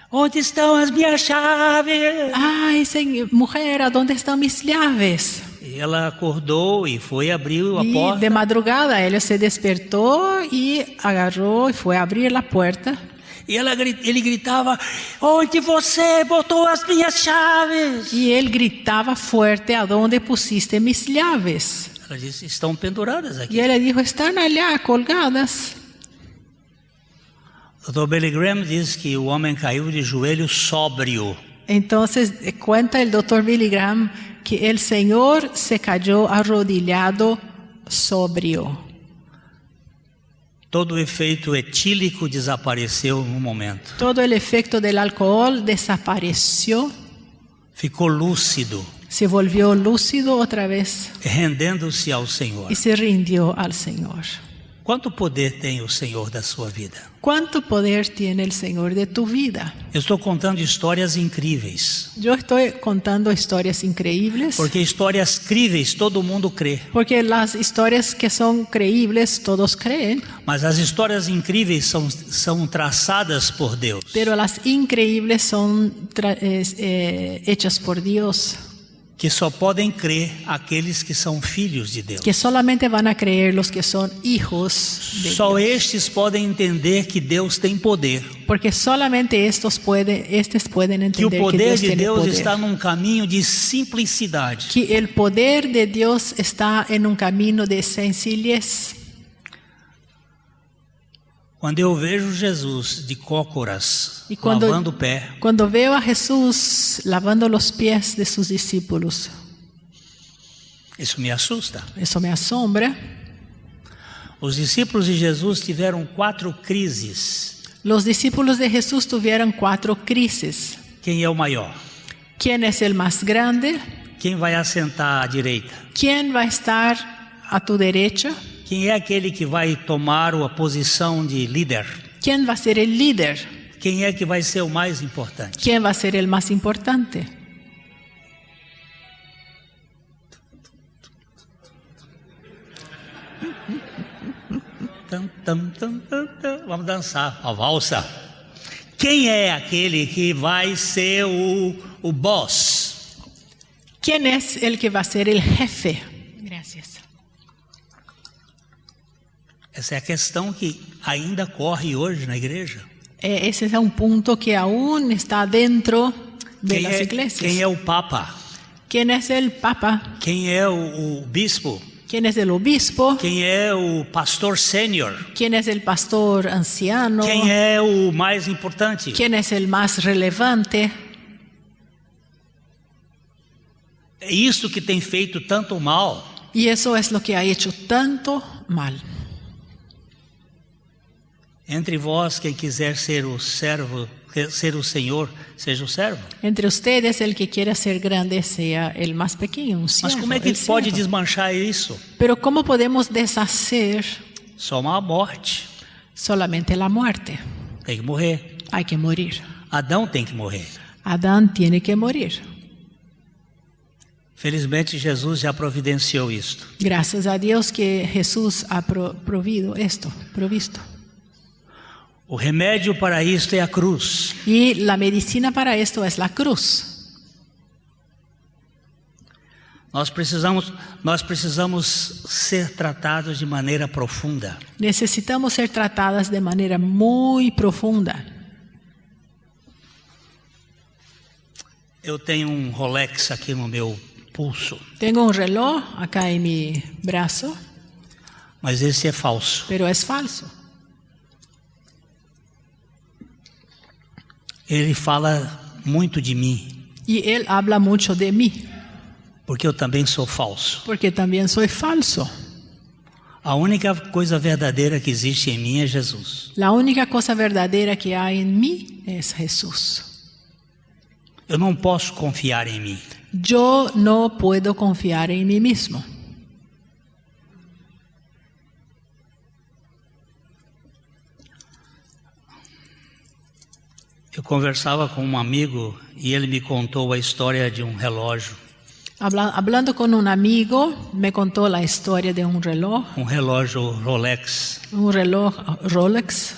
Onde estão as minhas chaves? Ay, mujer, ¿dónde están mis llaves? E ela acordou e foi abrir a Y porta. de madrugada ella se despertó y agarró y fue a abrir la puerta. E ele gritava: onde você botou as minhas chaves? Y él gritaba fuerte: ¿a dónde pusiste mis llaves? Ela disse: estão penduradas aqui. Y él le dijo: están allá colgadas. Dr. Billy Graham diz que o homem caiu de joelho sóbrio. Entonces cuenta el doctor Billy Graham que el Señor se cayó arrodillado sobrio. Todo o efeito etílico desapareceu no momento. Todo el efecto del alcohol desapareció. Ficou lúcido, Se volvió lúcido otra vez rendendo-se ao Senhor. y se rindió al Señor. Quanto poder tem o Senhor da sua vida? ¿Cuánto poder tiene el Señor de tu vida? Eu estou contando histórias incríveis. Yo estoy contando historias increíbles. Porque histórias críveis todo mundo crê. Porque las historias que son creíbles todos creen. Mas as histórias incríveis são traçadas por Deus. Pero las increíbles son hechas por Dios. Que só podem crer aqueles que são filhos de Deus. Que solamente van a creer los que son hijos de Só Dios. estes podem entender que Deus tem poder. Porque solamente estes pueden Que o entender que poder Dios de tiene Deus poder. está num caminho de simplicidade. Que el poder de Dios está en un camino de sencillez. Quando eu vejo Jesus de cócoras, Y cuando, lavando o pé, cuando veo a Jesús lavando los pies de sus discípulos, isso me assusta. eso me asombra. Os discípulos de Jesus tiveram 4 crises. Los discípulos de Jesús tuvieron 4 crisis. Quem é o maior? ¿Quién es el más grande? Quem vai assentar à direita? ¿Quién va a estar a tu derecha? Quem é aquele que vai tomar a posição de líder? ¿Quién va a ser el líder? Quem é que vai ser o mais importante? ¿Quién va a ser el más importante? Vamos dançar a valsa. Quem é aquele que vai ser o boss? ¿Quién es el que va a ser el jefe? Gracias. Essa é a questão que ainda corre hoje na igreja. Ese es un punto que aún está dentro de las iglesias. Quem é o papa? ¿Quién es el papa? Quem é o bispo? ¿Quién es el obispo? Quem é o pastor sênior? ¿Quién es el pastor anciano? Quem é o mais importante? ¿Quién es el más relevante? É isso que tem feito tanto mal. Y eso es lo que ha hecho tanto mal. Entre vós, quem quiser ser o servo, ser o Senhor, seja o servo. Entre ustedes, el que quiera ser grande sea el más pequeño, un siervo. Mas como é que el pode siervo. desmanchar isso? Pero ¿cómo podemos deshacer Só uma morte. solamente la muerte? Tem que morrer. Hay que morir. Adão tem que morrer. Adán tiene que morir. Felizmente, Jesus já providenciou isto. Gracias a Dios que Jesús ha provisto. O remédio para isto é a cruz. Y la medicina para esto es la cruz. Nós precisamos ser tratados de maneira profunda. Necesitamos ser tratadas de manera muy profunda. Eu tenho um Rolex aqui no meu pulso, Tengo un reloj acá en mi brazo, mas esse é falso. pero es falso. Ele fala muito de mim, Y él habla mucho de mí, porque eu também sou falso. porque también soy falso. A única coisa verdadeira que existe em mim é Jesus. La única cosa verdadera que hay en mí es Jesús. Eu não posso confiar em mim. Yo no puedo confiar en mí mismo. Eu conversava com um amigo e ele me contou a história de um relógio. Hablando con un amigo, me contó la historia de un reloj Rolex. Un reloj Rolex.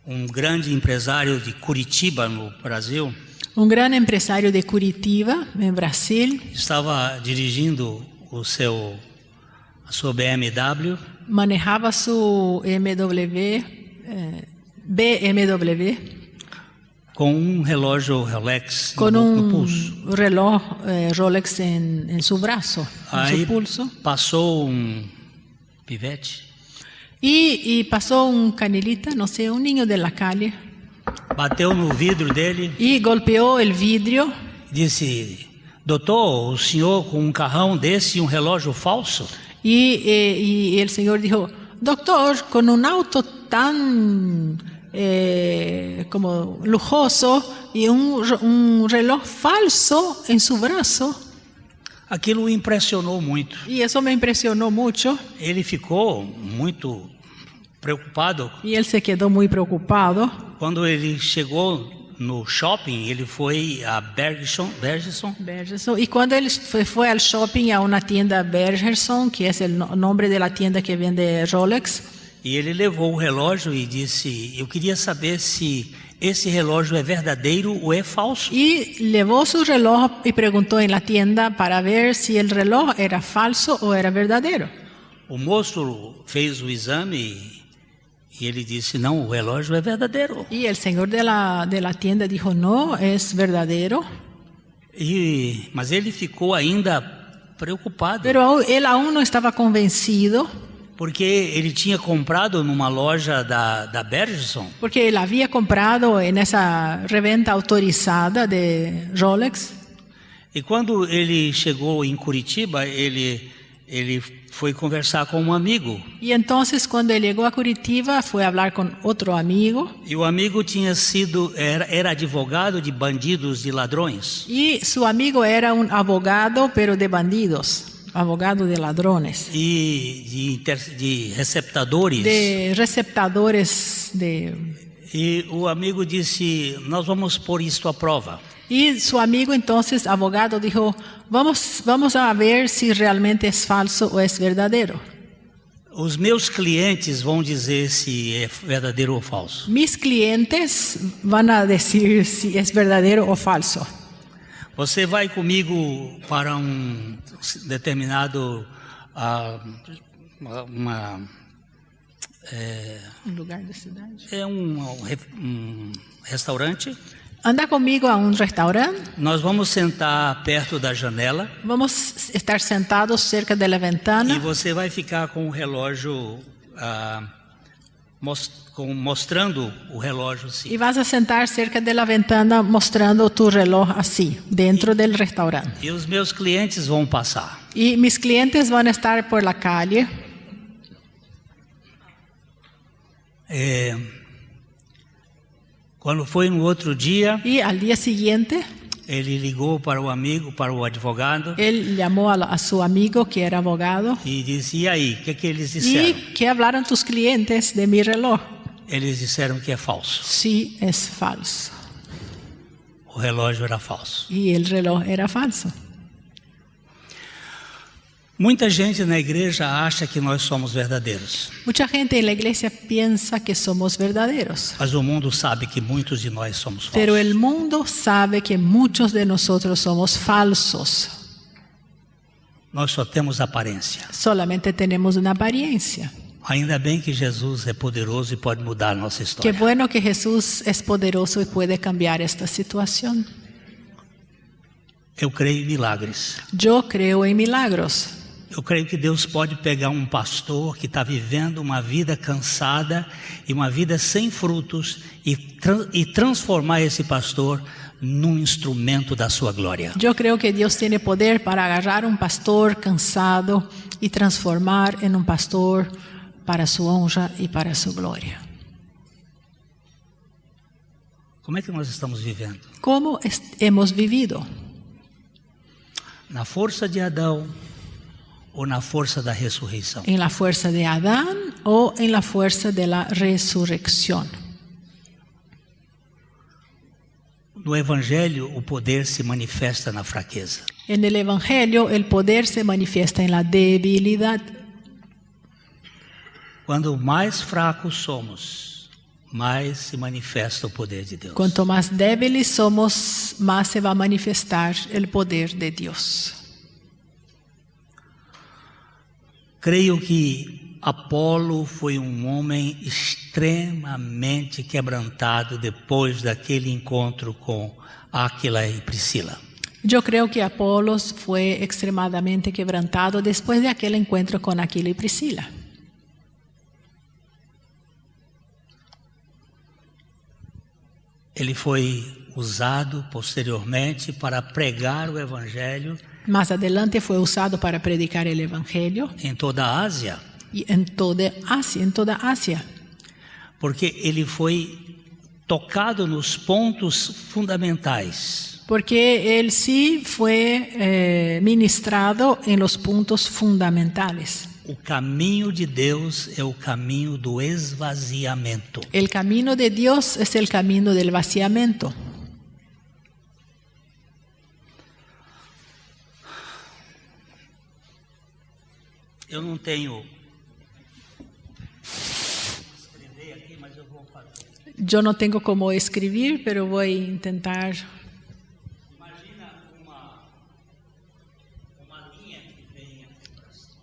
Um grande empresário de Curitiba, no Brasil, Un gran empresario de Curitiba, en Brasil, estava dirigindo a sua BMW manejaba su BMW com um relógio Rolex con no pulso. un reloj Rolex en su brazo, en Aí su pulso. passou um pivete, Y pasó un canilita, no sé, un niño de la calle, bateu no vidro dele y golpeó el vidrio e disse: doutor, o senhor com um carrão desse e um relógio falso? y el señor dijo, doctor, con un auto tan como lujoso y un reloj falso en su brazo. Aquilo o impressionou muito. Y eso me impresionó mucho. Ele ficou muito preocupado. Y él se quedó muy preocupado. Quando ele chegou no shopping, ele foi a Bergerson. Y cuando él fue al shopping, a una tienda Bergerson, que es el nombre de la tienda que vende Rolex, E ele levou o relógio e disse: eu queria saber se esse relógio é verdadeiro ou é falso. y llevó su reloj y preguntó en la tienda para ver si el reloj era falso o era verdadero. O moço fez o exame e ele disse: não, o relógio é verdadeiro. Y el señor de la tienda dijo, no, es verdadero. Mas ele ficou ainda preocupado, Pero él aún no estaba convencido, porque ele tinha comprado numa loja da Bergerson. porque él había comprado en esa reventa autorizada de Rolex. E quando ele chegou em Curitiba, ele foi conversar com um amigo. Y entonces cuando él llegó a Curitiba fue a hablar con otro amigo. E o amigo era advogado de bandidos, de ladrões. Y su amigo era un abogado, pero de bandidos, abogado de ladrones, E de receptadores. de receptadores de... E o amigo disse: nós vamos pôr isto à prova. Y su amigo entonces, abogado, dijo, vamos a ver si realmente es falso o es verdadero. Os meus clientes vão dizer se é verdadeiro ou falso. Mis clientes van a decir si es verdadero o falso. Você vai comigo para um determinado Un lugar de ciudad. um restaurante. Anda conmigo a un restaurante. Nós vamos sentar perto da janela Vamos a estar sentados cerca de la e ventana você vai ficar com o relógio mostrando o relógio assim. y vas a sentar cerca de la ventana mostrando tu reloj así, dentro del restaurante. E os meus clientes vão passar. Y mis clientes van a estar por la calle. Quando foi no outro dia, Y al día siguiente, ele ligou para o amigo, para o advogado él llamó a su amigo que era abogado. e disse: e aí, o que eles disseram? ¿Y qué hablaron tus clientes de mi reloj? Eles disseram que é falso. Sí, es falso. O relógio era falso. Y el reloj era falso. Muita gente na igreja acha que nós somos verdadeiros, Mucha gente en la iglesia piensa que somos verdaderos, mas o mundo sabe que muitos de nós somos falsos. pero el mundo sabe que muchos de nosotros somos falsos. Nós só temos aparência. Solamente tenemos una apariencia. Ainda bem que Jesus é poderoso e pode mudar a nossa Qué história. bueno que Jesús es poderoso y puede cambiar esta situación. Eu creio em milagres. Yo creo en milagros. Eu creio que Deus pode pegar um pastor que está vivendo uma vida cansada e uma vida sem frutos e transformar esse pastor num instrumento da sua glória. Yo creo que Dios tiene poder para agarrar un pastor cansado y transformar en un pastor para su honra y para su gloria. Como é que nós estamos vivendo? ¿Cómo hemos vivido? Na força de Adão ou na força da ressurreição? ¿En la fuerza de Adán o en la fuerza de la resurrección? No Evangelho, o poder se manifesta na fraqueza. En el Evangelio, el poder se manifiesta en la debilidad. Quando mais fracos somos, mais se manifesta o poder de Deus. Cuanto más débiles somos, más se va a manifestar el poder de Dios. Creio que Apolo foi homem extremamente quebrantado depois daquele encontro com Áquila e Priscila. Yo creo que Apolos fue extremadamente quebrantado después de aquel encuentro con Aquila y Priscila. Ele foi usado posteriormente para pregar o Evangelho Más adelante fue usado para predicar el Evangelio em toda a Ásia, y en toda Asia, porque ele foi tocado nos pontos fundamentais. porque él sí fue ministrado en los puntos fundamentales. O caminho de Deus é o caminho do esvaziamento. El camino de Dios es el camino del vaciamiento. Eu não tenho escrever aqui, mas eu vou fazer. Yo no tengo cómo escribir, pero voy a intentar. Imagina uma linha que vem aqui para cima.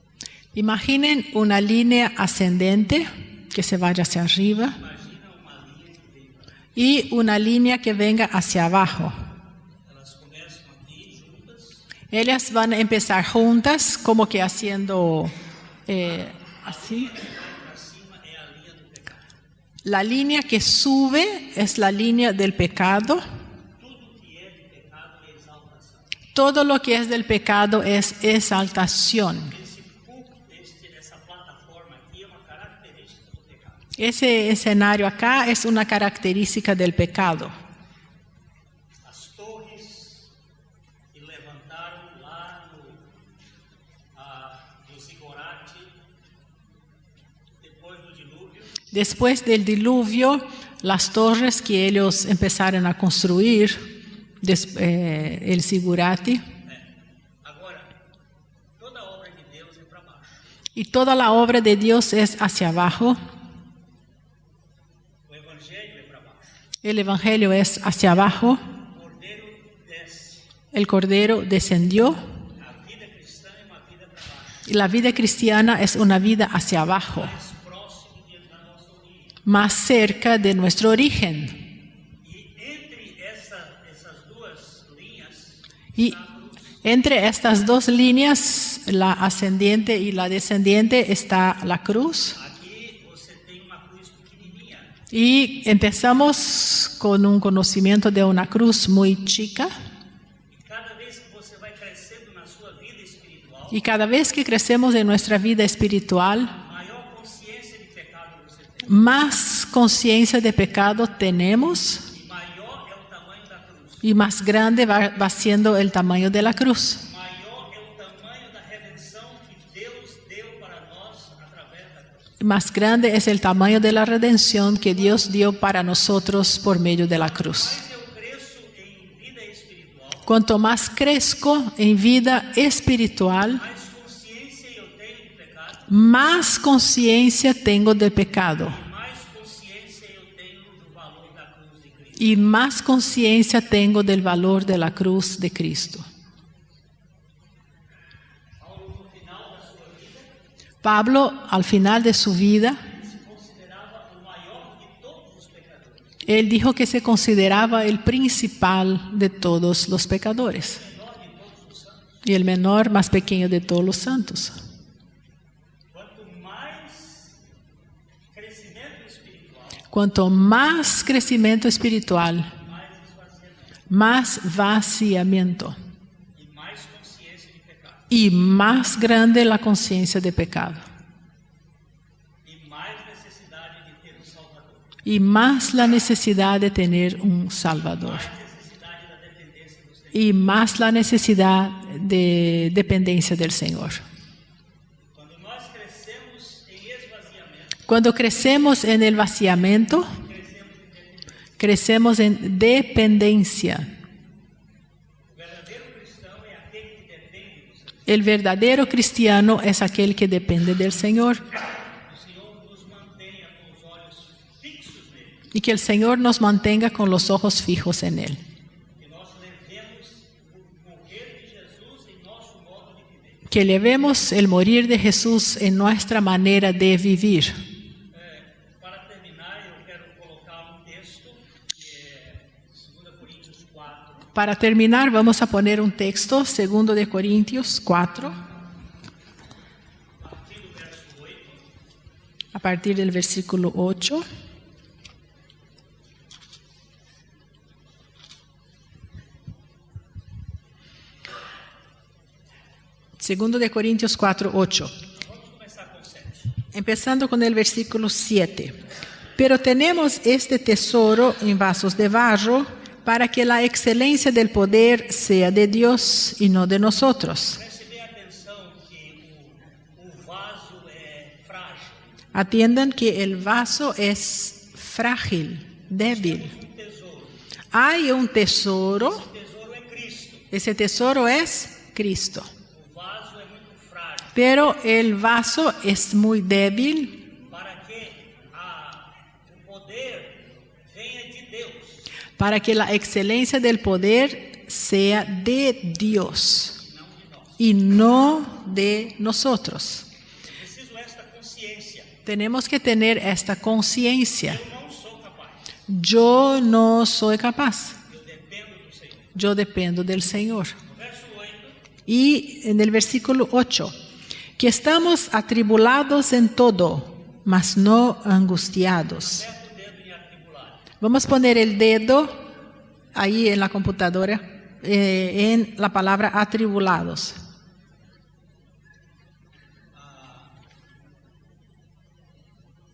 Imaginen una línea ascendente que se vaya hacia arriba Imagina uma linha que vem para cima. y una línea que venga hacia abajo. Elas começam aqui juntas. Ellas van a empezar juntas, como que haciendo así. Para cima é a linha do pecado. La línea que sube es la línea del pecado. Tudo que é de pecado é exaltação. Todo lo que es del pecado es exaltación. Esse púlpito, essa plataforma aqui é uma característica do pecado. Ese escenario acá es una característica del pecado. As torres que levantaram lá no Zigurate, depois do dilúvio, Después del diluvio, las torres que ellos empezaron a construir, el Zigurati, agora toda a obra de Deus é para baixo. y toda la obra de Dios es hacia abajo. O Evangelho é para baixo. El Evangelio es hacia abajo. O Cordeiro desce. El Cordero descendió. A vida cristã é uma vida para baixo. Y la vida cristiana es una vida hacia abajo, Mais próximo da nossa origem. más cerca de nuestro origen. E entre essas duas linhas, Y entre estas dos líneas, la ascendiente y la descendiente, está la cruz. aqui você tem uma cruz pequenininha. Y empezamos con un conocimiento de una cruz muy chica. E cada vez que você vai crescendo na sua vida espiritual, Y cada vez que crecemos en nuestra vida espiritual, maior consciência de pecado você tem. más conciencia de pecado tenemos E maior é o tamanho da cruz. y más grande va siendo el tamaño de la cruz. Maior é o tamanho da redenção que Deus deu para nós através da cruz. Más grande es el tamaño de la redención que Dios dio para nosotros por medio de la cruz. Mas eu cresço em vida espiritual, Cuanto más crezco en vida espiritual, mais consciência eu tenho de pecado, más conciencia tengo del pecado mais consciência eu tenho do valor da cruz de Cristo. y más conciencia tengo del valor de la cruz de Cristo. Pablo, al final de su vida, él dijo que se consideraba el principal de todos los pecadores y el menor, más pequeño de todos los santos. Cuanto más crecimiento espiritual, más vaciamiento y más grande la conciencia de pecado. Y más la necesidad de tener un Salvador. Y más la necesidad de dependencia del Señor. Cuando crecemos en el vaciamiento, crecemos en dependencia. El verdadero cristiano es aquel que depende del Señor. Y que el Señor nos mantenga con los ojos fijos en Él. Que llevemos el morir de Jesús en nuestra manera de vivir. Para terminar, eu quero colocar texto que 2 Coríntios 4. Para terminar, vamos a poner un texto, 2 de Corintios 4. A partir del versículo 8. Segundo de Corintios 4, 8. Empezando con el versículo 7. Pero tenemos este tesoro en vasos de barro para que la excelencia del poder sea de Dios y no de nosotros. Atiendan que el vaso es frágil, débil. Hay un tesoro. Ese tesoro es Cristo. Pero el vaso es muy débil para que la excelencia del poder sea de Dios y no de nosotros. Tenemos que tener esta conciencia. Yo no soy capaz. Yo dependo del Señor. Y en el versículo 8. Que estamos atribulados en todo, mas no angustiados. Vamos a poner el dedo ahí en la computadora, en la palabra atribulados.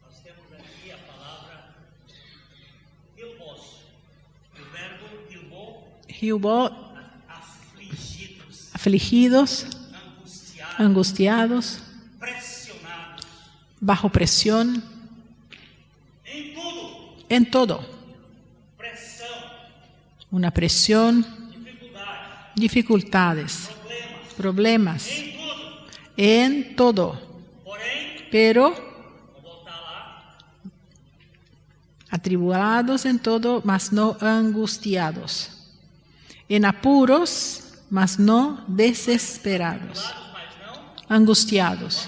Nós temos aqui a palavra Hilbos, o verbo Hilbo, afligidos, angustiados, pressionados, bajo presión, en todo, una presión, dificultades, problemas, en todo, pero atribulados en todo, mas no angustiados, en apuros, mas no desesperados. Angustiados.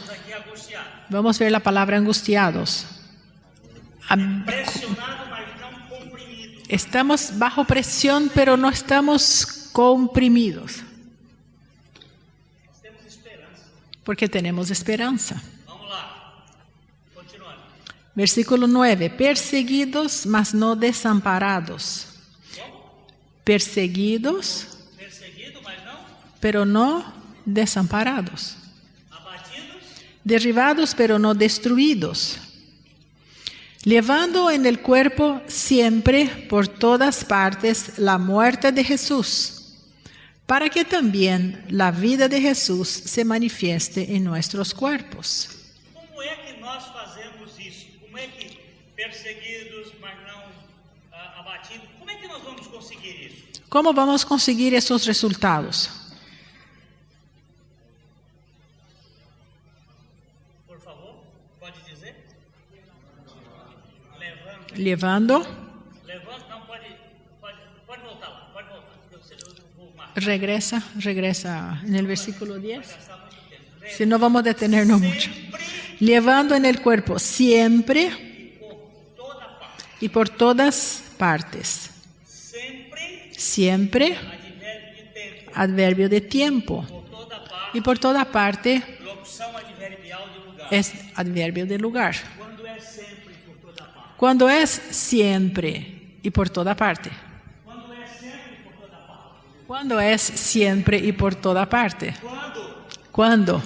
Vamos a ver la palabra angustiados. Estamos bajo presión, pero no estamos comprimidos. Porque tenemos esperanza. Versículo 9. Perseguidos, mas no desamparados. Perseguidos, pero no desamparados. Derribados, pero no destruidos. Llevando en el cuerpo siempre por todas partes la muerte de Jesús, para que también la vida de Jesús se manifieste en nuestros cuerpos. Como é que nós fazemos isso? Como é que perseguidos, mas não abatidos, como é que nós vamos conseguir isso? ¿Cómo vamos a conseguir esos resultados? Por favor, pode dizer? Llevando. Levando, não, pode voltar lá, pode voltar. Eu vou marcar. Regresa en el versículo 10. Si no, vamos a detenernos mucho. llevando en el cuerpo siempre y por todas partes. Siempre, adverbio de tiempo. Y por toda parte es adverbio de lugar. Cuando es siempre y por toda parte. Cuando es siempre y por toda parte. Cuando.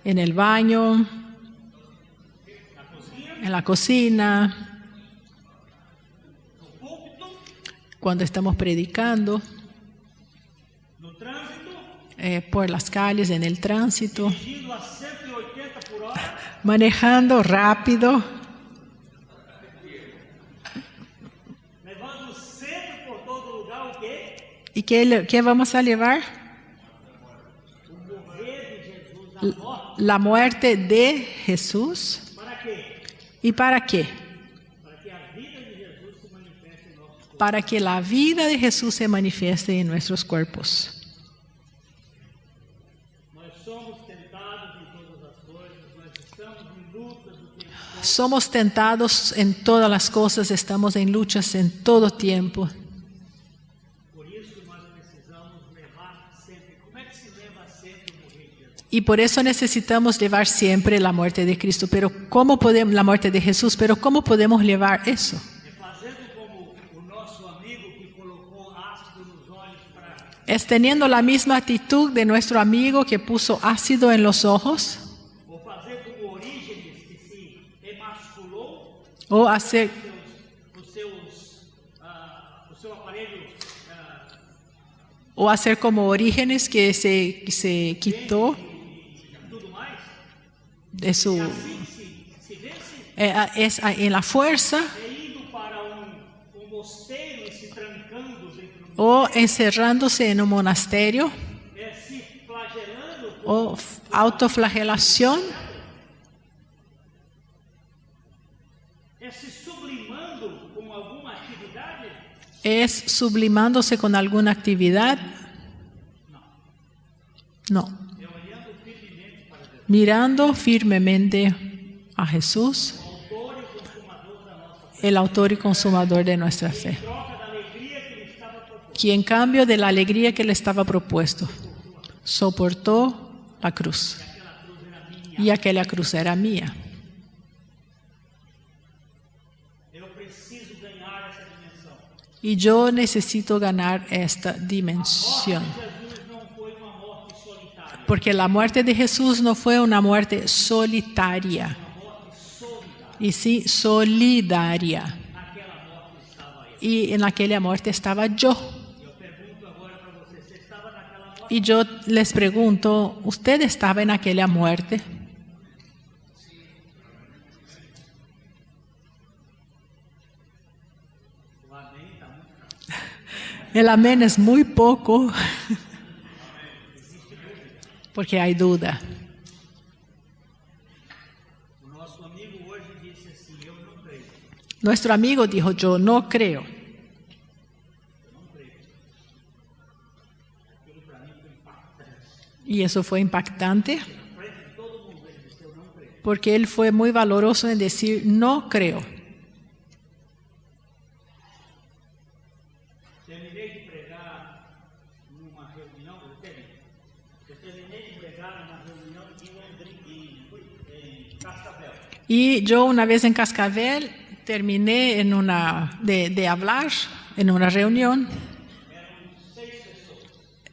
En el baño, en la cocina, cuando estamos predicando, por las calles, en el tránsito, manejando rápido, ¿y qué vamos a llevar? La muerte de Jesús. ¿Y para qué? Para que la vida de Jesús se manifieste en nuestros cuerpos. Somos tentados en todas las cosas, estamos en luchas en todo tiempo. Y por eso necesitamos llevar siempre la muerte de Cristo. Pero ¿cómo podemos, la muerte de Jesús? Pero ¿cómo podemos llevar eso? Es teniendo la misma actitud de nuestro amigo que puso ácido en los ojos. O hacer como Orígenes, que se quitó de su es en la fuerza, o encerrándose en un monasterio, o autoflagelación, es sublimándose con alguna actividad. No. Mirando firmemente a Jesús, el autor y consumador de nuestra fe, quien en cambio de la alegría que le estaba propuesto, soportó la cruz, y aquella cruz era mía. Y yo necesito ganar esta dimensión. Porque la muerte de Jesús no fue una muerte solitaria, y sí solidaria. Y en aquella muerte estaba yo. Y yo les pregunto, ¿usted estaba en aquella muerte? El amén es muy poco, porque hay duda. Nuestro amigo dijo, yo no creo. Y eso fue impactante, porque él fue muy valoroso en decir, no creo. Y yo una vez en Cascavel terminé de hablar en una reunión.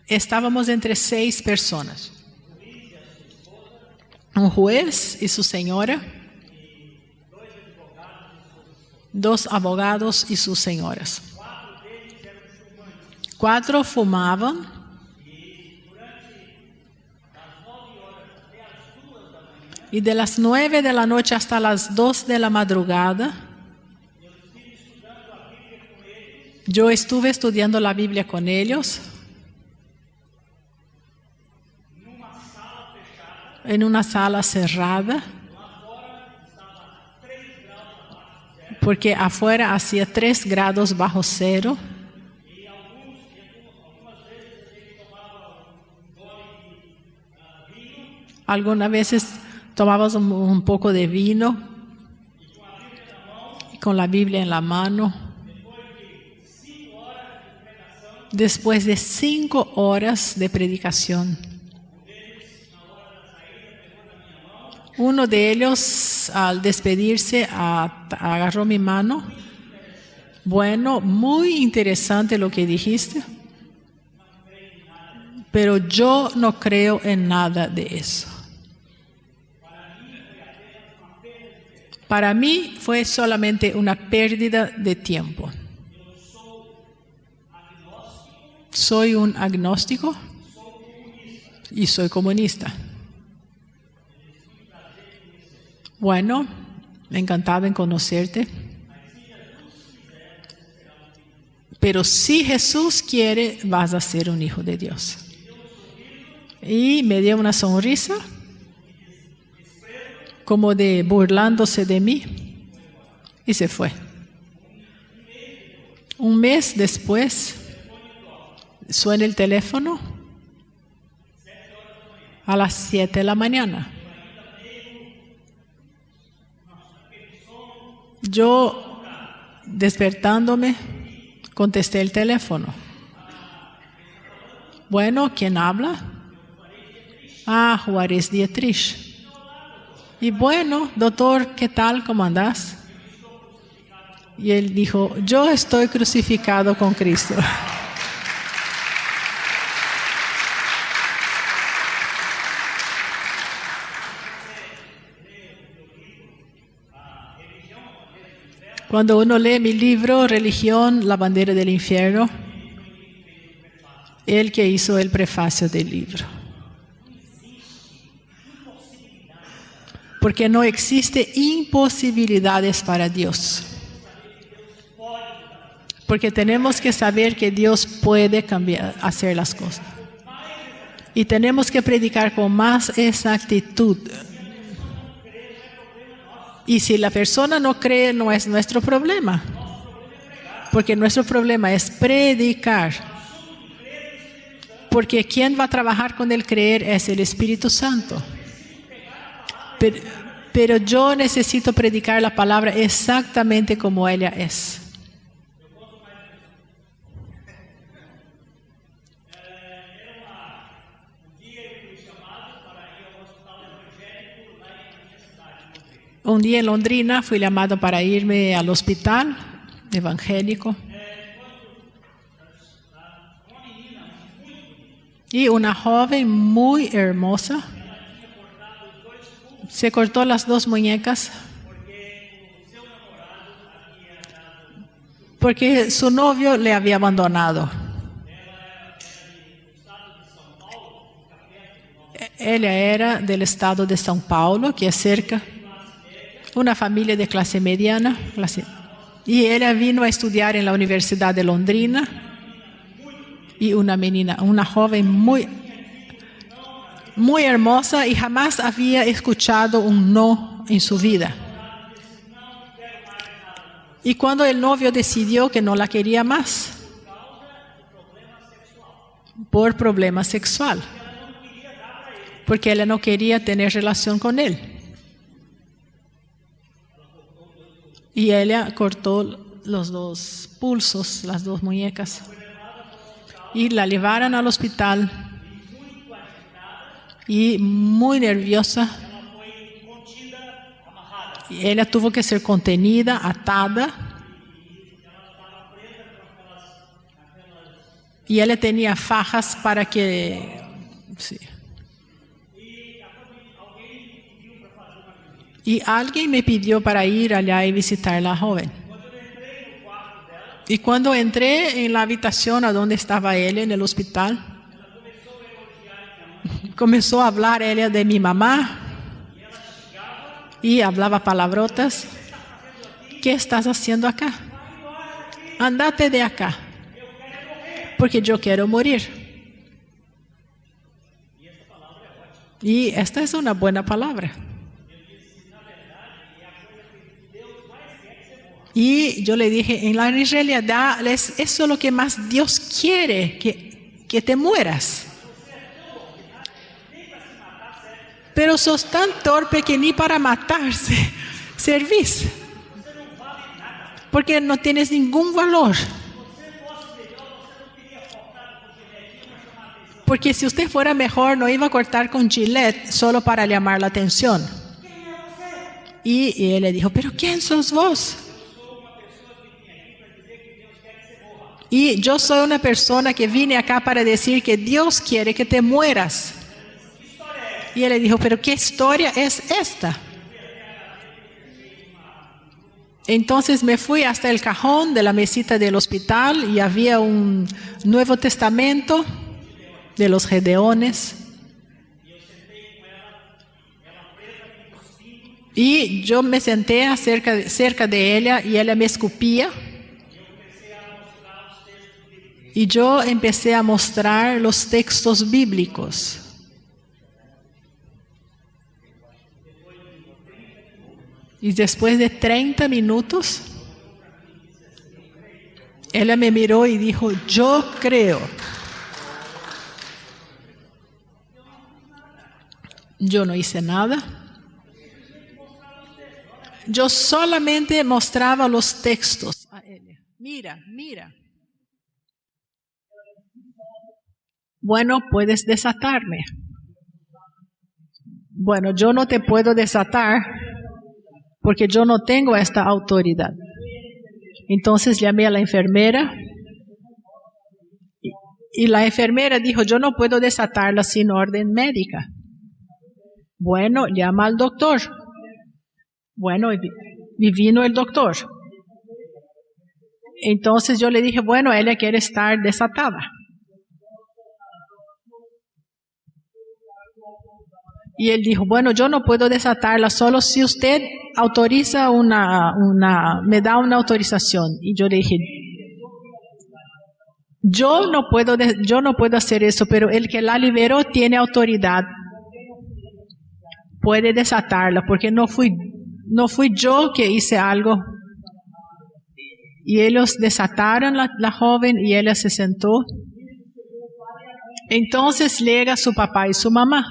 Estábamos entre 6 personas. Un juez y su señora, 2 abogados y sus señoras. 4 fumaban. Y de las 9 de la noche hasta las 2 de la madrugada, yo estuve estudiando la Biblia con ellos en una sala cerrada, porque afuera hacía 3 grados bajo cero. Algunas veces tomabas un poco de vino y con la Biblia en la mano. Después de 5 horas de predicación, uno de ellos, al despedirse, agarró mi mano. Bueno, muy interesante lo que dijiste, pero yo no creo en nada de eso. Para mí fue solamente una pérdida de tiempo. Soy un agnóstico y soy comunista. Bueno, me encantaba en conocerte. Pero si Jesús quiere, vas a ser un hijo de Dios. Y me dio una sonrisa, como de burlándose de mí, y se fue. Un mes después, suena el teléfono a las 7 de la mañana. Yo, despertándome, contesté el teléfono. Bueno, ¿quién habla? Juárez Dietrich. Y bueno, doctor, ¿qué tal? ¿Cómo andás? Y él dijo, yo estoy crucificado con Cristo. Cuando uno lee mi libro, Religión, la bandera del infierno, el que hizo el prefacio del libro. Porque no existe imposibilidades para Dios. Porque tenemos que saber que Dios puede cambiar, hacer las cosas. Y tenemos que predicar con más exactitud. Y si la persona no cree, no es nuestro problema. Porque nuestro problema es predicar. Porque quien va a trabajar con el creer es el Espíritu Santo. Pero yo necesito predicar la palabra exactamente como ella es. Un día en Londrina fui llamado para irme al hospital evangélico. Y una joven muy hermosa se cortó las 2 muñecas porque su novio le había abandonado. Ella era del estado de São Paulo, que es cerca. Una familia de clase mediana. Y ella vino a estudiar en la Universidad de Londrina. Y una joven muy hermosa y jamás había escuchado un no en su vida. Y cuando el novio decidió que no la quería más, por problema sexual, porque ella no quería tener relación con él. Y ella cortó los 2 pulsos, las 2 muñecas. Y la llevaron al hospital. Y muy nerviosa. Y ella tuvo que ser contenida, atada. Y ella tenía fajas para que... Sí. Y alguien me pidió para ir allá y visitar a la joven. Y cuando entré en la habitación a donde estaba ella, en el hospital, comenzó a hablar ella de mi mamá y hablaba palabrotas. ¿Qué estás haciendo acá? Andate de acá, porque yo quiero morir. Y esta es una buena palabra. Y yo le dije, en la realidad es eso lo que más Dios quiere, que te mueras. pero sos tan torpe que ni para matarse servís. Porque no tienes ningún valor. Porque si usted fuera mejor, no iba a cortar con Gillette solo para llamar la atención. Y él le dijo, ¿pero quién sos vos? Y yo soy una persona que vine acá para decir que Dios quiere que te mueras. Y él le dijo, ¿pero qué historia es esta? Entonces me fui hasta el cajón de la mesita del hospital y había un Nuevo Testamento de los Gedeones. Y yo me senté cerca de ella y ella me escupía. Y yo empecé a mostrar los textos bíblicos. Y después de 30 minutos, ella me miró y dijo, yo creo. Yo no hice nada. Yo solamente mostraba los textos a ella. Mira, mira. Bueno, puedes desatarme. Bueno, yo no te puedo desatar porque yo no tengo esta autoridad. Entonces llamé a la enfermera y la enfermera dijo, yo no puedo desatarla sin orden médica. Bueno, llama al doctor. Bueno, y vino el doctor. Entonces yo le dije, bueno, ella quiere estar desatada. Y él dijo, bueno, yo no puedo desatarla, solo si usted autoriza me da una autorización. Y yo le dije, yo no puedo hacer eso, pero el que la liberó tiene autoridad. Puede desatarla, porque no fui yo que hice algo. Y ellos desataron la joven y ella se sentó. Entonces llega su papá y su mamá.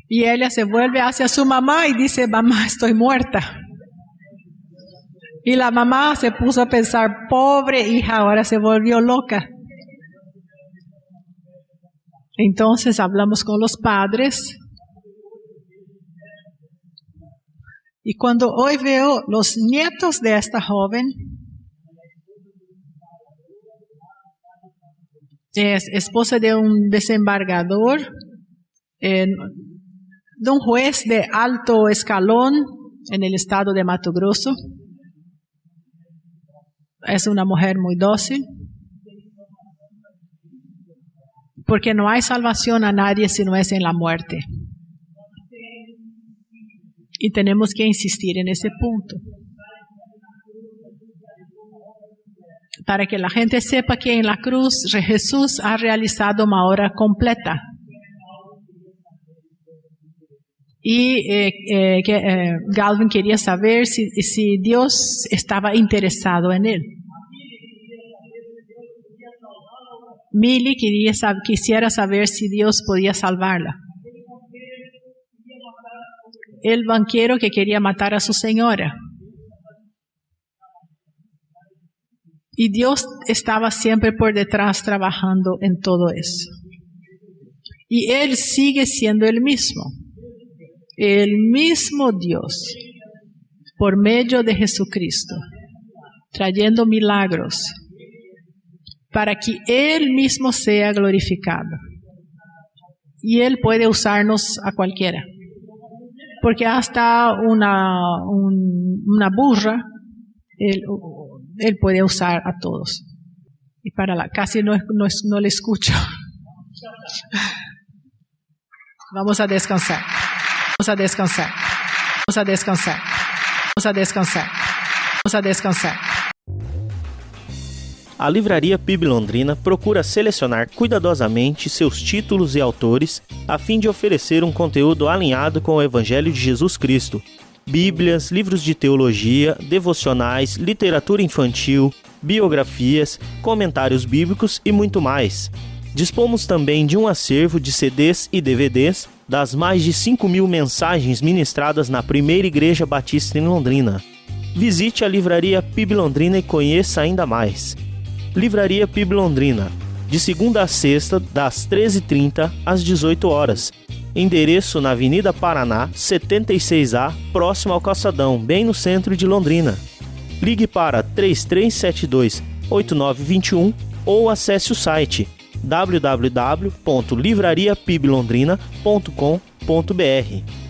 Y ella se vuelve hacia su mamá y dice, mamá, estoy muerta. Y la mamá se puso a pensar, pobre hija, ahora se volvió loca. Entonces hablamos con los padres. Y cuando hoy veo los nietos de esta joven, es esposa de un desembargador, de un juez de alto escalón en el estado de Mato Grosso. Es una mujer muy dócil. Porque no hay salvación a nadie si no es en la muerte. Y tenemos que insistir en ese punto. Para que la gente sepa que en la cruz Jesús ha realizado una obra completa. Y Galvin quería saber si Dios estaba interesado en él. Millie quisiera saber si Dios podía salvarla. El banquero que quería matar a su señora. Y Dios estaba siempre por detrás trabajando en todo eso. Y Él sigue siendo el mismo. El mismo Dios, por medio de Jesucristo, trayendo milagros, para que Él mismo sea glorificado. Y Él puede usarnos a cualquiera. Porque hasta una burra, Él puede usar a todos. Y casi no le escucho. Vamos a descansar. Vamos a descansar. Vamos a descansar. Vamos a descansar. Vamos a descansar. A Livraria PIB Londrina procura selecionar cuidadosamente seus títulos e autores a fim de oferecer um conteúdo alinhado com o Evangelho de Jesus Cristo. Bíblias, livros de teologia, devocionais, literatura infantil, biografias, comentários bíblicos e muito mais. Dispomos também de um acervo de CDs e DVDs das mais de 5.000 mensagens ministradas na primeira Igreja Batista em Londrina. Visite a Livraria PIB Londrina e conheça ainda mais. Livraria PIB Londrina, de segunda a sexta, das 13h30 às 18 horas. Endereço na Avenida Paraná, 76A, próximo ao Calçadão, bem no centro de Londrina. Ligue para 3372-8921 ou acesse o site www.livrariapiblondrina.com.br.